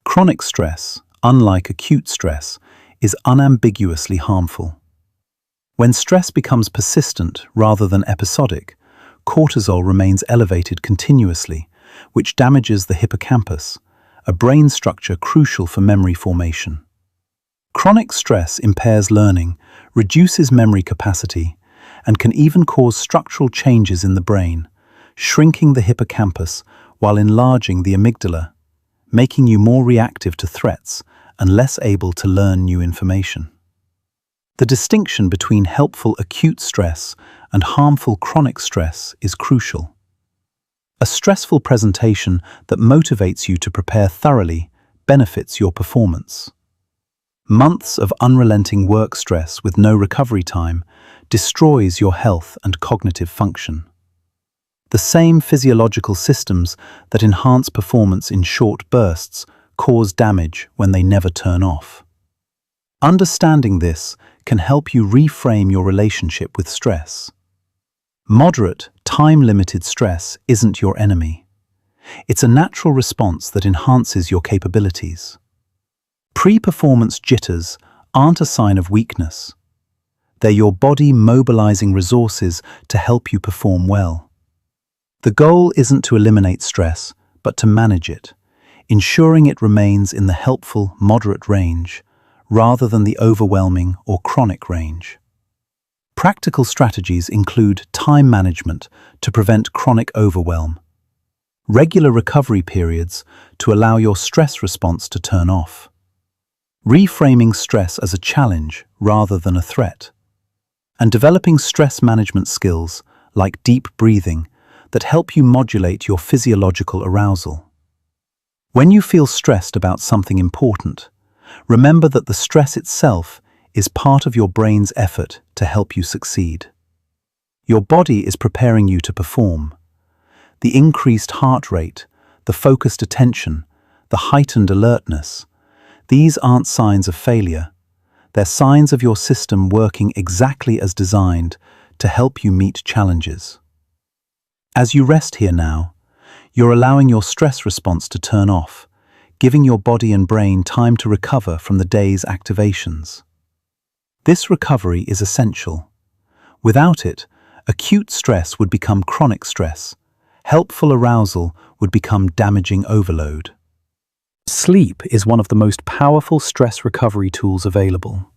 Chronic stress, unlike acute stress, is unambiguously harmful. When stress becomes persistent rather than episodic, cortisol remains elevated continuously, which damages the hippocampus, a brain structure crucial for memory formation. Chronic stress impairs learning, reduces memory capacity, and can even cause structural changes in the brain, shrinking the hippocampus while enlarging the amygdala, making you more reactive to threats and less able to learn new information. The distinction between helpful acute stress and harmful chronic stress is crucial. A stressful presentation that motivates you to prepare thoroughly benefits your performance. Months of unrelenting work stress with no recovery time destroys your health and cognitive function. The same physiological systems that enhance performance in short bursts cause damage when they never turn off. Understanding this can help you reframe your relationship with stress. Moderate, time-limited stress isn't your enemy. It's a natural response that enhances your capabilities. Pre-performance jitters aren't a sign of weakness. They're your body mobilizing resources to help you perform well. The goal isn't to eliminate stress, but to manage it, ensuring it remains in the helpful, moderate range, rather than the overwhelming or chronic range. Practical strategies include time management to prevent chronic overwhelm, regular recovery periods to allow your stress response to turn off, reframing stress as a challenge rather than a threat, and developing stress management skills like deep breathing that help you modulate your physiological arousal. When you feel stressed about something important, remember that the stress itself is part of your brain's effort to help you succeed. Your body is preparing you to perform. The increased heart rate, the focused attention, the heightened alertness, these aren't signs of failure. They're signs of your system working exactly as designed to help you meet challenges. As you rest here now, you're allowing your stress response to turn off, giving your body and brain time to recover from the day's activations. This recovery is essential. Without it, acute stress would become chronic stress. Helpful arousal would become damaging overload. Sleep is one of the most powerful stress recovery tools available.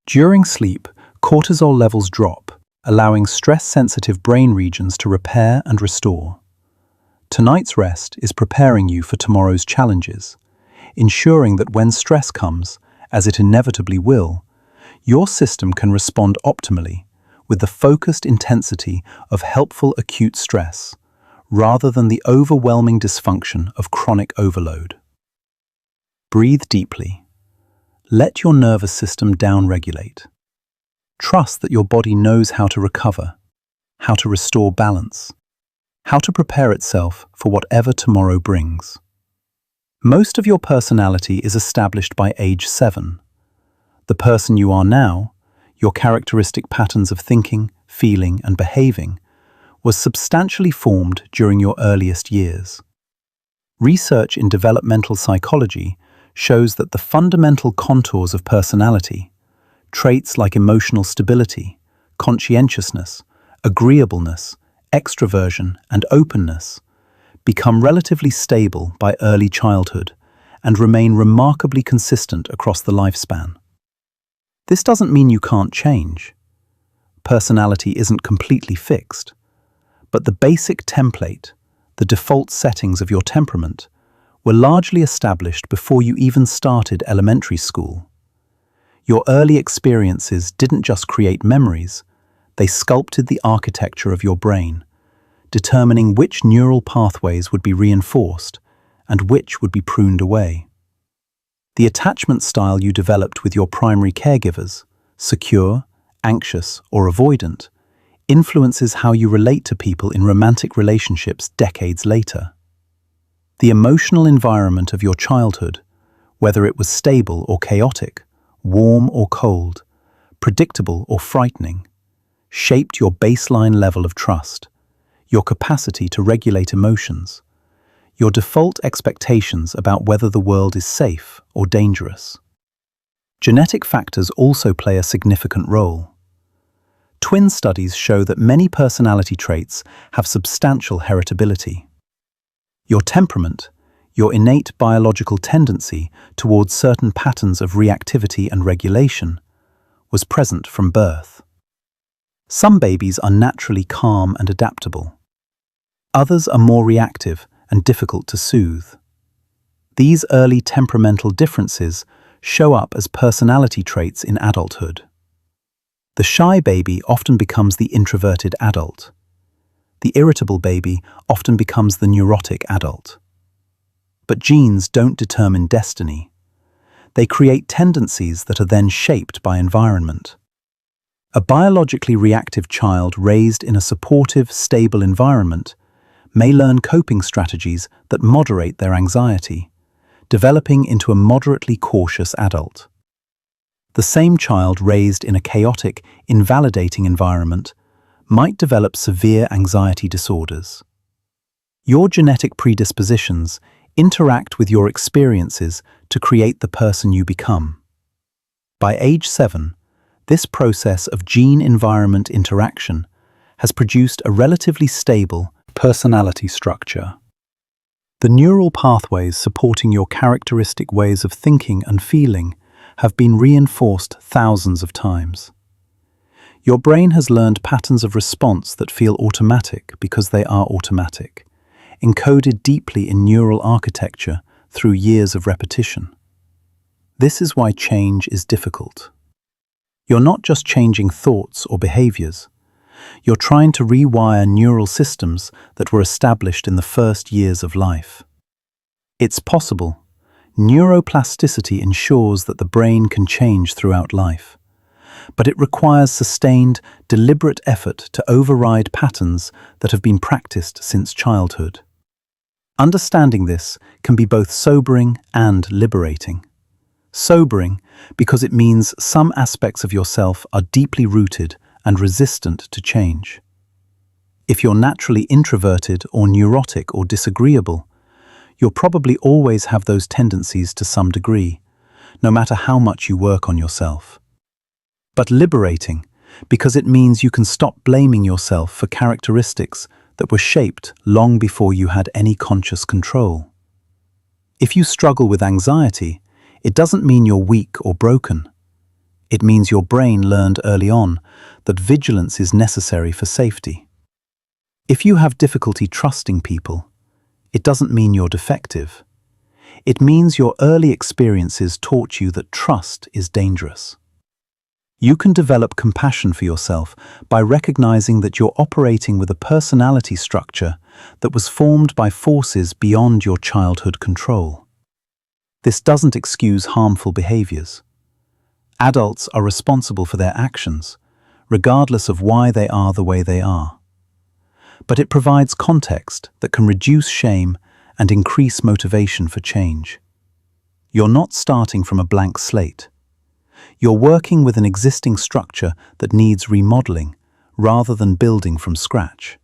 During sleep, cortisol levels drop, allowing stress-sensitive brain regions to repair and restore. Tonight's rest is preparing you for tomorrow's challenges, ensuring that when stress comes, as it inevitably will, your system can respond optimally with the focused intensity of helpful acute stress, rather than the overwhelming dysfunction of chronic overload. Breathe deeply. Let your nervous system downregulate. Trust that your body knows how to recover, how to restore balance, how to prepare itself for whatever tomorrow brings. Most of your personality is established by age 7. The person you are now, your characteristic patterns of thinking, feeling, and behaving, was substantially formed during your earliest years. Research in developmental psychology shows that the fundamental contours of personality, traits like emotional stability, conscientiousness, agreeableness, extroversion, and openness, become relatively stable by early childhood and remain remarkably consistent across the lifespan. This doesn't mean you can't change. Personality isn't completely fixed, but the basic template, the default settings of your temperament, were largely established before you even started elementary school. Your early experiences didn't just create memories, they sculpted the architecture of your brain, determining which neural pathways would be reinforced and which would be pruned away. The attachment style you developed with your primary caregivers, secure, anxious, or avoidant, influences how you relate to people in romantic relationships decades later. The emotional environment of your childhood, whether it was stable or chaotic, warm or cold, predictable or frightening, shaped your baseline level of trust, your capacity to regulate emotions, your default expectations about whether the world is safe or dangerous. Genetic factors also play a significant role. Twin studies show that many personality traits have substantial heritability. Your temperament, your innate biological tendency towards certain patterns of reactivity and regulation, was present from birth. Some babies are naturally calm and adaptable. Others are more reactive and difficult to soothe. These early temperamental differences show up as personality traits in adulthood. The shy baby often becomes the introverted adult. The irritable baby often becomes the neurotic adult. But genes don't determine destiny. They create tendencies that are then shaped by environment. A biologically reactive child raised in a supportive, stable environment may learn coping strategies that moderate their anxiety, developing into a moderately cautious adult. The same child raised in a chaotic, invalidating environment might develop severe anxiety disorders. Your genetic predispositions interact with your experiences to create the person you become. By age 7, this process of gene-environment interaction has produced a relatively stable personality structure. The neural pathways supporting your characteristic ways of thinking and feeling have been reinforced thousands of times. Your brain has learned patterns of response that feel automatic because they are automatic, encoded deeply in neural architecture through years of repetition. This is why change is difficult. You're not just changing thoughts or behaviors. You're trying to rewire neural systems that were established in the first years of life. It's possible. Neuroplasticity ensures that the brain can change throughout life, but it requires sustained, deliberate effort to override patterns that have been practiced since childhood. Understanding this can be both sobering and liberating. Sobering because it means some aspects of yourself are deeply rooted and resistant to change. If you're naturally introverted or neurotic or disagreeable, you'll probably always have those tendencies to some degree, no matter how much you work on yourself. But liberating, because it means you can stop blaming yourself for characteristics that were shaped long before you had any conscious control. If you struggle with anxiety, it doesn't mean you're weak or broken. It means your brain learned early on that vigilance is necessary for safety. If you have difficulty trusting people, it doesn't mean you're defective. It means your early experiences taught you that trust is dangerous. You can develop compassion for yourself by recognizing that you're operating with a personality structure that was formed by forces beyond your childhood control. This doesn't excuse harmful behaviors. Adults are responsible for their actions, regardless of why they are the way they are. But it provides context that can reduce shame and increase motivation for change. You're not starting from a blank slate. You're working with an existing structure that needs remodeling rather than building from scratch.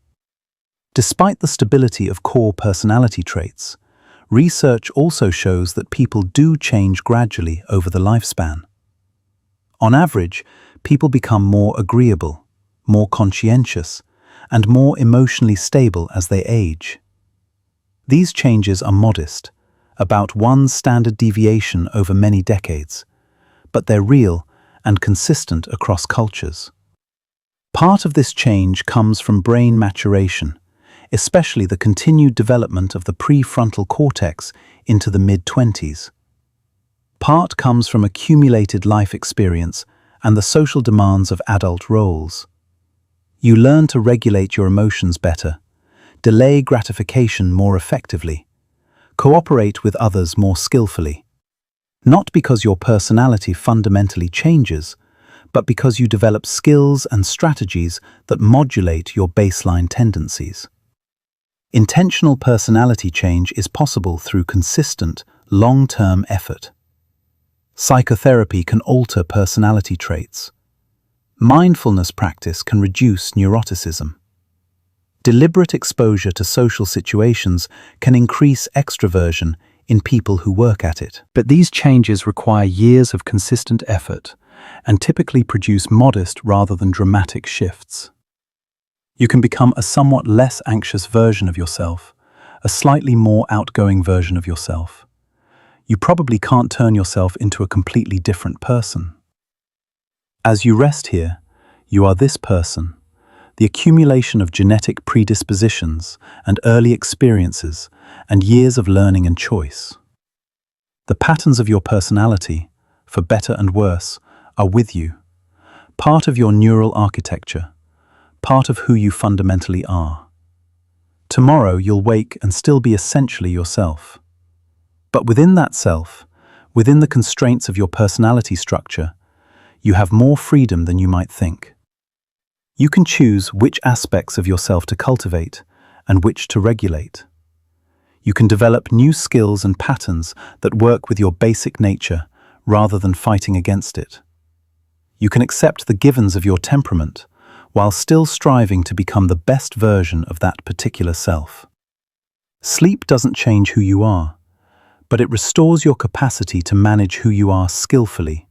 Despite the stability of core personality traits, research also shows that people do change gradually over the lifespan. On average, people become more agreeable, more conscientious, and more emotionally stable as they age. These changes are modest, about one standard deviation over many decades, but they're real and consistent across cultures. Part of this change comes from brain maturation, especially the continued development of the prefrontal cortex into the mid-20s. Part comes from accumulated life experience and the social demands of adult roles. You learn to regulate your emotions better, delay gratification more effectively, cooperate with others more skillfully. Not because your personality fundamentally changes, but because you develop skills and strategies that modulate your baseline tendencies. Intentional personality change is possible through consistent, long-term effort. Psychotherapy can alter personality traits. Mindfulness practice can reduce neuroticism. Deliberate exposure to social situations can increase extroversion in people who work at it. But these changes require years of consistent effort and typically produce modest rather than dramatic shifts. You can become a somewhat less anxious version of yourself, a slightly more outgoing version of yourself. You probably can't turn yourself into a completely different person. As you rest here, you are this person, the accumulation of genetic predispositions and early experiences and years of learning and choice. The patterns of your personality, for better and worse, are with you, part of your neural architecture, part of who you fundamentally are. Tomorrow you'll wake and still be essentially yourself. But within that self, within the constraints of your personality structure, you have more freedom than you might think. You can choose which aspects of yourself to cultivate and which to regulate. You can develop new skills and patterns that work with your basic nature rather than fighting against it. You can accept the givens of your temperament while still striving to become the best version of that particular self. Sleep doesn't change who you are, but it restores your capacity to manage who you are skillfully,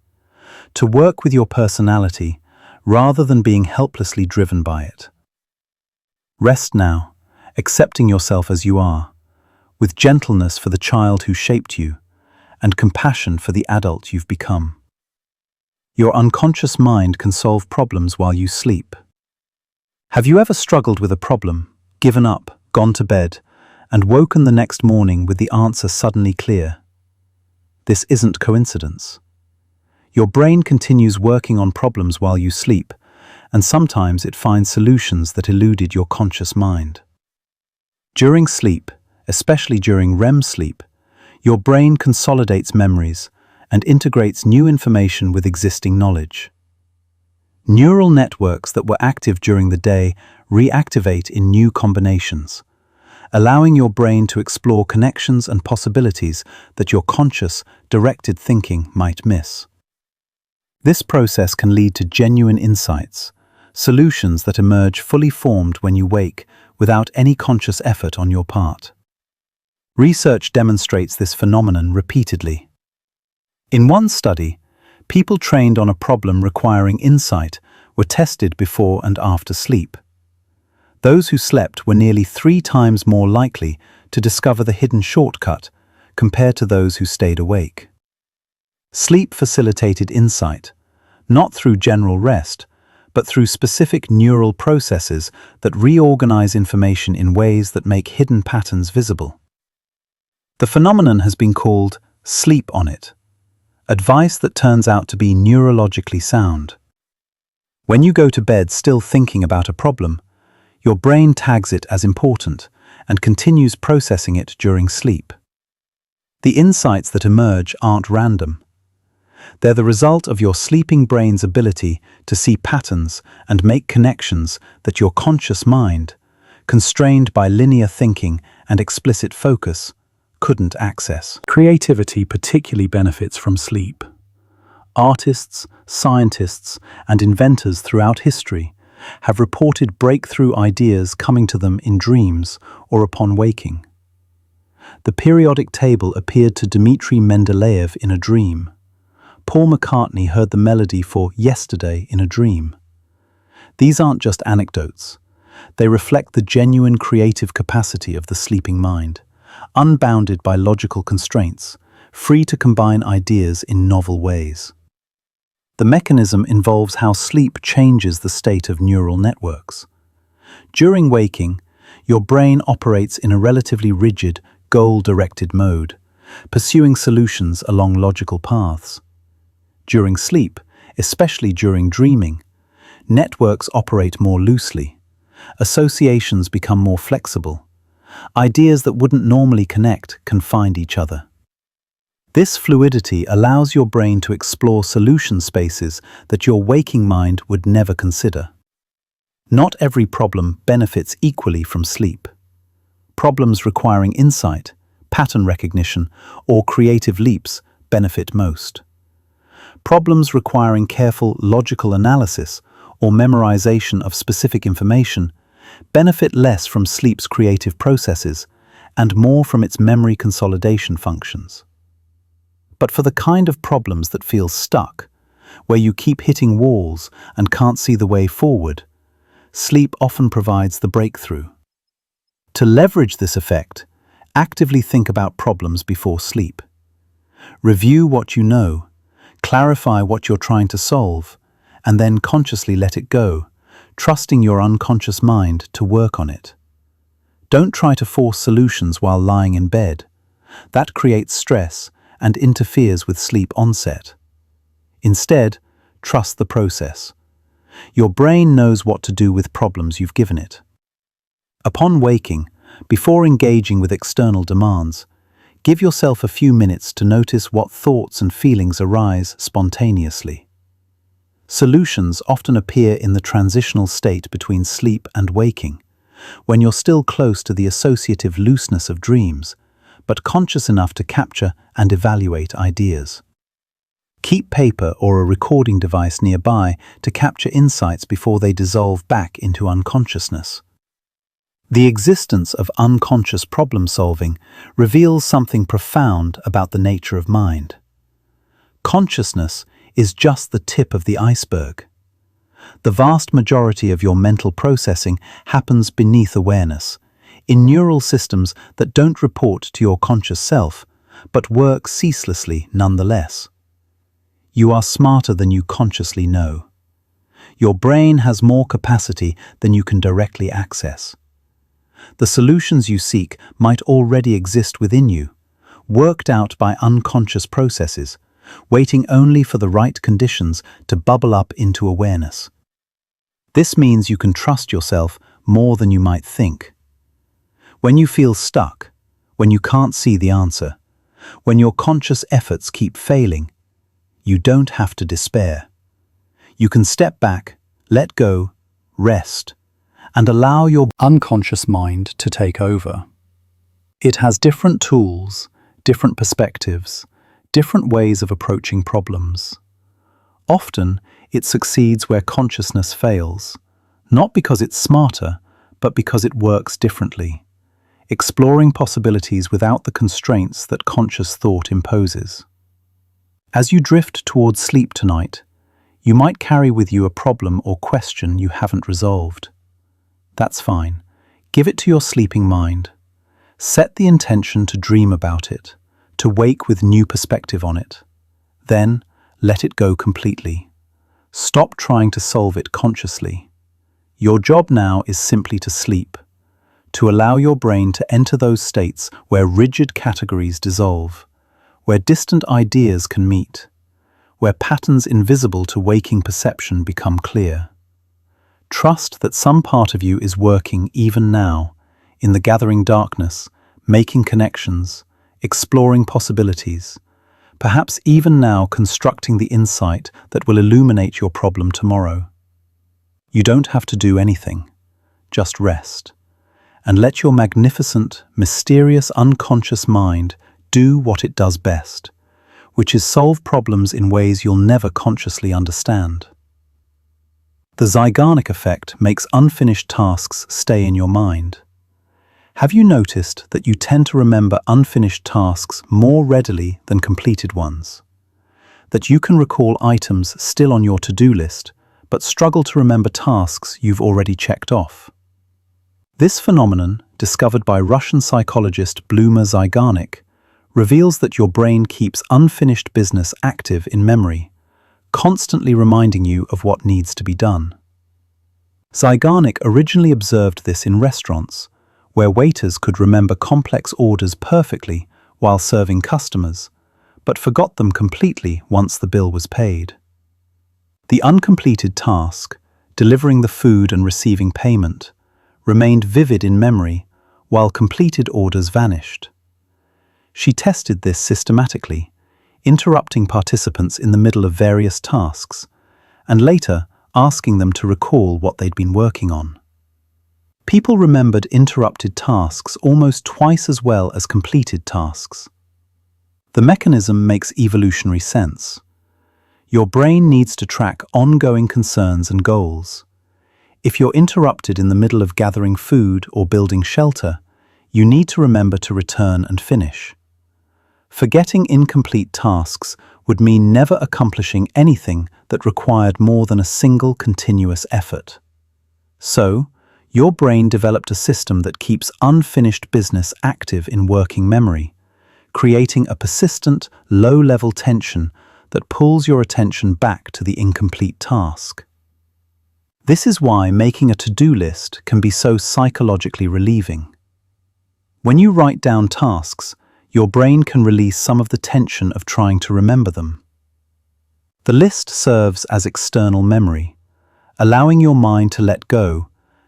to work with your personality rather than being helplessly driven by it. Rest now, accepting yourself as you are, with gentleness for the child who shaped you, and compassion for the adult you've become. Your unconscious mind can solve problems while you sleep. Have you ever struggled with a problem, given up, gone to bed, and woken the next morning with the answer suddenly clear? This isn't coincidence. Your brain continues working on problems while you sleep, and sometimes it finds solutions that eluded your conscious mind. During sleep, especially during REM sleep, your brain consolidates memories and integrates new information with existing knowledge. Neural networks that were active during the day reactivate in new combinations, allowing your brain to explore connections and possibilities that your conscious, directed thinking might miss. This process can lead to genuine insights, solutions that emerge fully formed when you wake without any conscious effort on your part. Research demonstrates this phenomenon repeatedly. In one study, people trained on a problem requiring insight were tested before and after sleep. Those who slept were nearly 3 times more likely to discover the hidden shortcut, compared to those who stayed awake. Sleep facilitated insight, not through general rest, but through specific neural processes that reorganize information in ways that make hidden patterns visible. The phenomenon has been called sleep on it, advice that turns out to be neurologically sound. When you go to bed still thinking about a problem, your brain tags it as important and continues processing it during sleep. The insights that emerge aren't random. They're the result of your sleeping brain's ability to see patterns and make connections that your conscious mind, constrained by linear thinking and explicit focus, couldn't access. Creativity particularly benefits from sleep. Artists, scientists, and inventors throughout history have reported breakthrough ideas coming to them in dreams or upon waking. The periodic table appeared to Dmitri Mendeleev in a dream. Paul McCartney heard the melody for Yesterday in a dream. These aren't just anecdotes. They reflect the genuine creative capacity of the sleeping mind, unbounded by logical constraints, free to combine ideas in novel ways. The mechanism involves how sleep changes the state of neural networks. During waking, your brain operates in a relatively rigid, goal-directed mode, pursuing solutions along logical paths. During sleep, especially during dreaming, networks operate more loosely. Associations become more flexible. Ideas that wouldn't normally connect can find each other. This fluidity allows your brain to explore solution spaces that your waking mind would never consider. Not every problem benefits equally from sleep. Problems requiring insight, pattern recognition, or creative leaps benefit most. Problems requiring careful logical analysis or memorization of specific information benefit less from sleep's creative processes and more from its memory consolidation functions. But for the kind of problems that feel stuck, where you keep hitting walls and can't see the way forward, sleep often provides the breakthrough. To leverage this effect, actively think about problems before sleep. Review what you know, clarify what you're trying to solve, and then consciously let it go, trusting your unconscious mind to work on it. Don't try to force solutions while lying in bed. That creates stress and interferes with sleep onset. Instead, trust the process. Your brain knows what to do with problems you've given it. Upon waking, before engaging with external demands, give yourself a few minutes to notice what thoughts and feelings arise spontaneously. Solutions often appear in the transitional state between sleep and waking, when you're still close to the associative looseness of dreams, but conscious enough to capture and evaluate ideas. Keep paper or a recording device nearby to capture insights before they dissolve back into unconsciousness. The existence of unconscious problem-solving reveals something profound about the nature of mind. Consciousness is just the tip of the iceberg. The vast majority of your mental processing happens beneath awareness, in neural systems that don't report to your conscious self, but work ceaselessly nonetheless. You are smarter than you consciously know. Your brain has more capacity than you can directly access. The solutions you seek might already exist within you, worked out by unconscious processes, waiting only for the right conditions to bubble up into awareness. This means you can trust yourself more than you might think. When you feel stuck, when you can't see the answer, when your conscious efforts keep failing, you don't have to despair. You can step back, let go, rest, and allow your unconscious mind to take over. It has different tools, different perspectives, different ways of approaching problems. Often, it succeeds where consciousness fails, not because it's smarter, but because it works differently, exploring possibilities without the constraints that conscious thought imposes. As you drift towards sleep tonight, you might carry with you a problem or question you haven't resolved. That's fine. Give it to your sleeping mind. Set the intention to dream about it, to wake with new perspective on it. Then, let it go completely. Stop trying to solve it consciously. Your job now is simply to sleep, to allow your brain to enter those states where rigid categories dissolve, where distant ideas can meet, where patterns invisible to waking perception become clear. Trust that some part of you is working even now, in the gathering darkness, making connections, exploring possibilities, perhaps even now constructing the insight that will illuminate your problem tomorrow. You don't have to do anything, just rest, and let your magnificent, mysterious, unconscious mind do what it does best, which is solve problems in ways you'll never consciously understand. The Zeigarnik effect makes unfinished tasks stay in your mind. Have you noticed that you tend to remember unfinished tasks more readily than completed ones? That you can recall items still on your to-do list, but struggle to remember tasks you've already checked off? This phenomenon, discovered by Russian psychologist Bluma Zeigarnik, reveals that your brain keeps unfinished business active in memory, constantly reminding you of what needs to be done. Zeigarnik originally observed this in restaurants, where waiters could remember complex orders perfectly while serving customers, but forgot them completely once the bill was paid. The uncompleted task, delivering the food and receiving payment, remained vivid in memory while completed orders vanished. She tested this systematically, interrupting participants in the middle of various tasks, and later asking them to recall what they'd been working on. People remembered interrupted tasks almost twice as well as completed tasks. The mechanism makes evolutionary sense. Your brain needs to track ongoing concerns and goals. If you're interrupted in the middle of gathering food or building shelter, you need to remember to return and finish. Forgetting incomplete tasks would mean never accomplishing anything that required more than a single continuous effort. So, your brain developed a system that keeps unfinished business active in working memory, creating a persistent, low-level tension that pulls your attention back to the incomplete task. This is why making a to-do list can be so psychologically relieving. When you write down tasks, your brain can release some of the tension of trying to remember them. The list serves as external memory, allowing your mind to let go,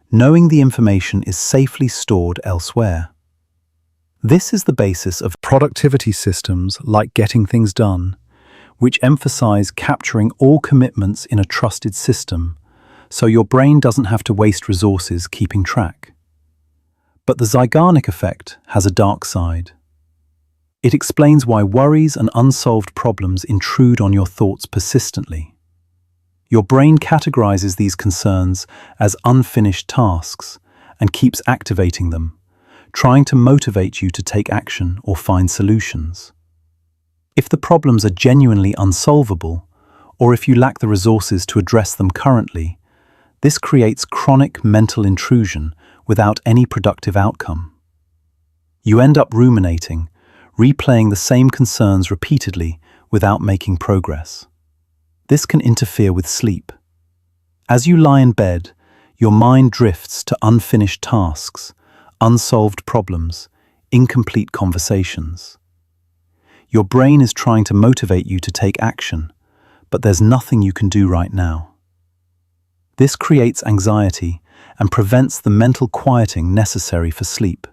knowing the information is safely stored elsewhere. This is the basis of productivity systems like Getting Things Done, which emphasize capturing all commitments in a trusted system, so your brain doesn't have to waste resources keeping track. But the Zeigarnik effect has a dark side. It explains why worries and unsolved problems intrude on your thoughts persistently. Your brain categorizes these concerns as unfinished tasks and keeps activating them, trying to motivate you to take action or find solutions. If the problems are genuinely unsolvable, or if you lack the resources to address them currently, this creates chronic mental intrusion without any productive outcome. You end up ruminating, replaying the same concerns repeatedly without making progress. This can interfere with sleep. As you lie in bed, your mind drifts to unfinished tasks, unsolved problems, incomplete conversations. Your brain is trying to motivate you to take action, but there's nothing you can do right now. This creates anxiety and prevents the mental quieting necessary for sleep.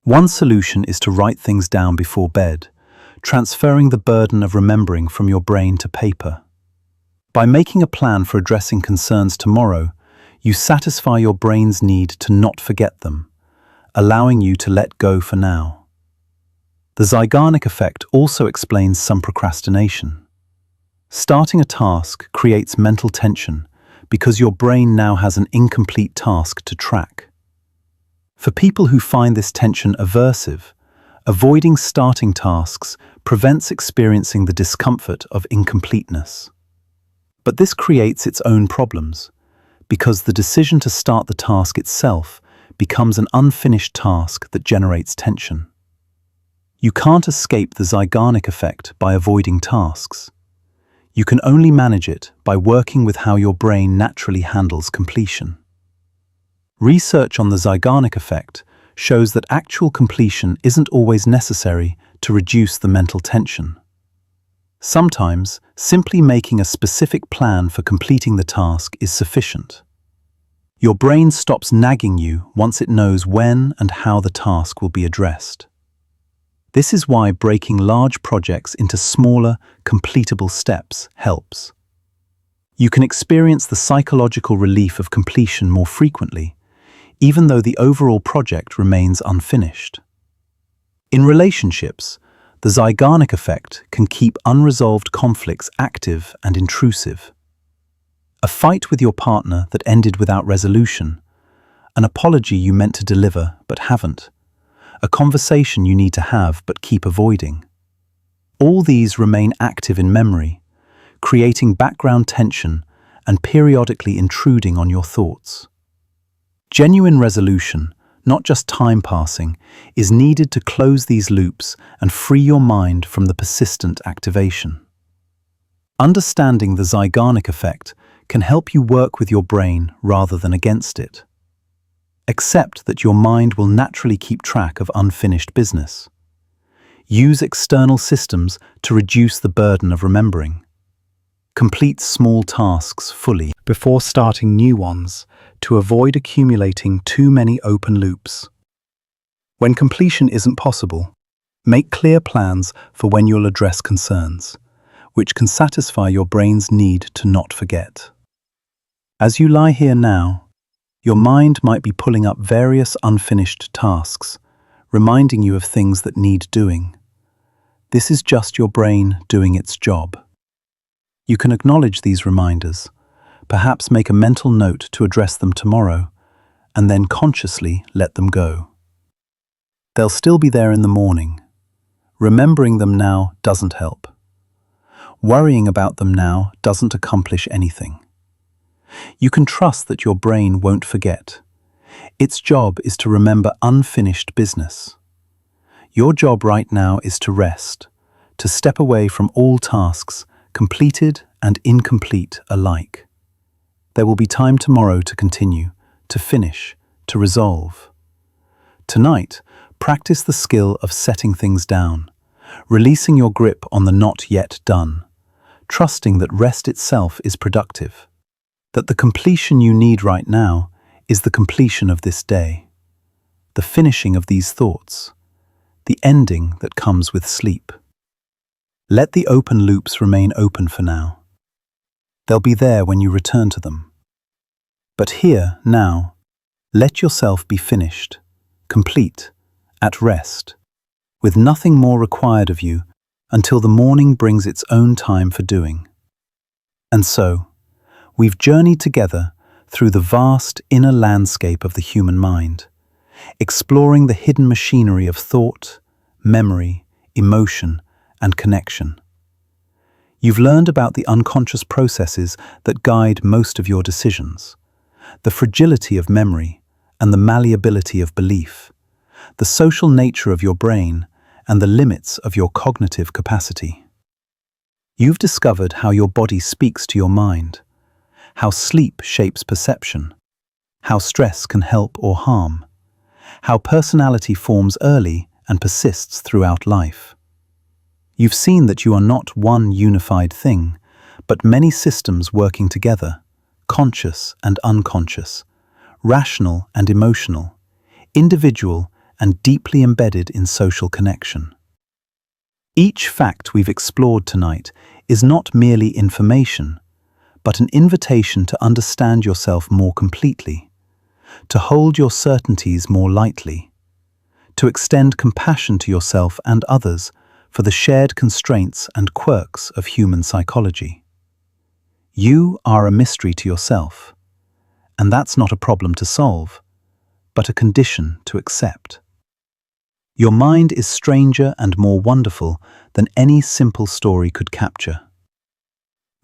One solution is to write things down before bed, transferring the burden of remembering from your brain to paper. By making a plan for addressing concerns tomorrow, you satisfy your brain's need to not forget them, allowing you to let go for now. The Zeigarnik effect also explains some procrastination. Starting a task creates mental tension because your brain now has an incomplete task to track. For people who find this tension aversive, avoiding starting tasks prevents experiencing the discomfort of incompleteness. But this creates its own problems, because the decision to start the task itself becomes an unfinished task that generates tension. You can't escape the Zeigarnik effect by avoiding tasks. You can only manage it by working with how your brain naturally handles completion. Research on the Zeigarnik effect shows that actual completion isn't always necessary to reduce the mental tension. Sometimes, simply making a specific plan for completing the task is sufficient. Your brain stops nagging you once it knows when and how the task will be addressed. This is why breaking large projects into smaller, completable steps helps. You can experience the psychological relief of completion more frequently, even though the overall project remains unfinished. In relationships, the Zeigarnik effect can keep unresolved conflicts active and intrusive. A fight with your partner that ended without resolution, an apology you meant to deliver but haven't, a conversation you need to have but keep avoiding. All these remain active in memory, creating background tension and periodically intruding on your thoughts. Genuine resolution, not just time passing, is needed to close these loops and free your mind from the persistent activation. Understanding the Zeigarnik effect can help you work with your brain rather than against it. Accept that your mind will naturally keep track of unfinished business. Use external systems to reduce the burden of remembering. Complete small tasks fully before starting new ones to avoid accumulating too many open loops. When completion isn't possible, make clear plans for when you'll address concerns, which can satisfy your brain's need to not forget. As you lie here now, your mind might be pulling up various unfinished tasks, reminding you of things that need doing. This is just your brain doing its job. You can acknowledge these reminders, perhaps make a mental note to address them tomorrow, and then consciously let them go. They'll still be there in the morning. Remembering them now doesn't help. Worrying about them now doesn't accomplish anything. You can trust that your brain won't forget. Its job is to remember unfinished business. Your job right now is to rest, to step away from all tasks, completed and incomplete alike. There will be time tomorrow to continue, to finish, to resolve. Tonight, practice the skill of setting things down, releasing your grip on the not yet done, trusting that rest itself is productive, that the completion you need right now is the completion of this day, the finishing of these thoughts, the ending that comes with sleep. Let the open loops remain open for now. They'll be there when you return to them. But here, now, let yourself be finished, complete, at rest, with nothing more required of you until the morning brings its own time for doing. And so, we've journeyed together through the vast inner landscape of the human mind, exploring the hidden machinery of thought, memory, emotion, and connection. You've learned about the unconscious processes that guide most of your decisions, the fragility of memory and the malleability of belief, the social nature of your brain and the limits of your cognitive capacity. You've discovered how your body speaks to your mind, how sleep shapes perception, how stress can help or harm, how personality forms early and persists throughout life. You've seen that you are not one unified thing, but many systems working together, conscious and unconscious, rational and emotional, individual and deeply embedded in social connection. Each fact we've explored tonight is not merely information, but an invitation to understand yourself more completely, to hold your certainties more lightly, to extend compassion to yourself and others for the shared constraints and quirks of human psychology. You are a mystery to yourself, and that's not a problem to solve, but a condition to accept. Your mind is stranger and more wonderful than any simple story could capture.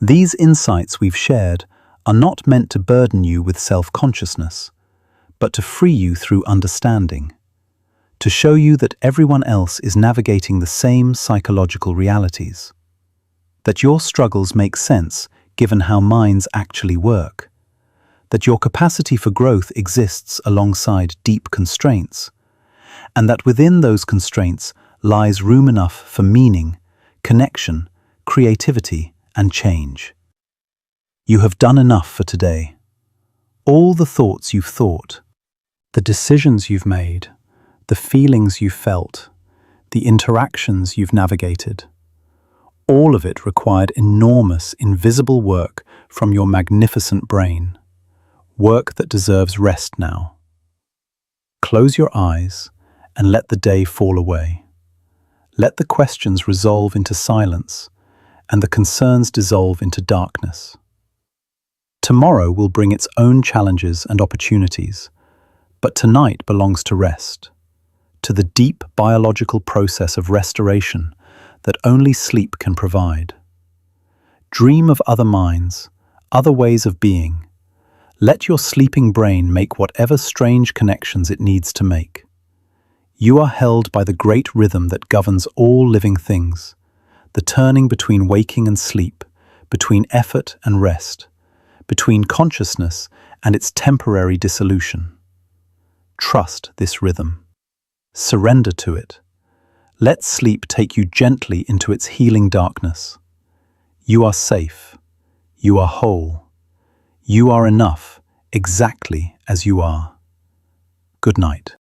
These insights we've shared are not meant to burden you with self-consciousness, but to free you through understanding, to show you that everyone else is navigating the same psychological realities, that your struggles make sense given how minds actually work, that your capacity for growth exists alongside deep constraints, and that within those constraints lies room enough for meaning, connection, creativity, and change. You have done enough for today. All the thoughts you've thought, the decisions you've made, the feelings you've felt, the interactions you've navigated, all of it required enormous, invisible work from your magnificent brain, work that deserves rest now. Close your eyes and let the day fall away. Let the questions resolve into silence and the concerns dissolve into darkness. Tomorrow will bring its own challenges and opportunities, but tonight belongs to rest, to the deep biological process of restoration that only sleep can provide. Dream of other minds, other ways of being. Let your sleeping brain make whatever strange connections it needs to make. You are held by the great rhythm that governs all living things, the turning between waking and sleep, between effort and rest, between consciousness and its temporary dissolution. Trust this rhythm. Surrender to it. Let sleep take you gently into its healing darkness. You are safe. You are whole. You are enough, exactly as you are. Good night.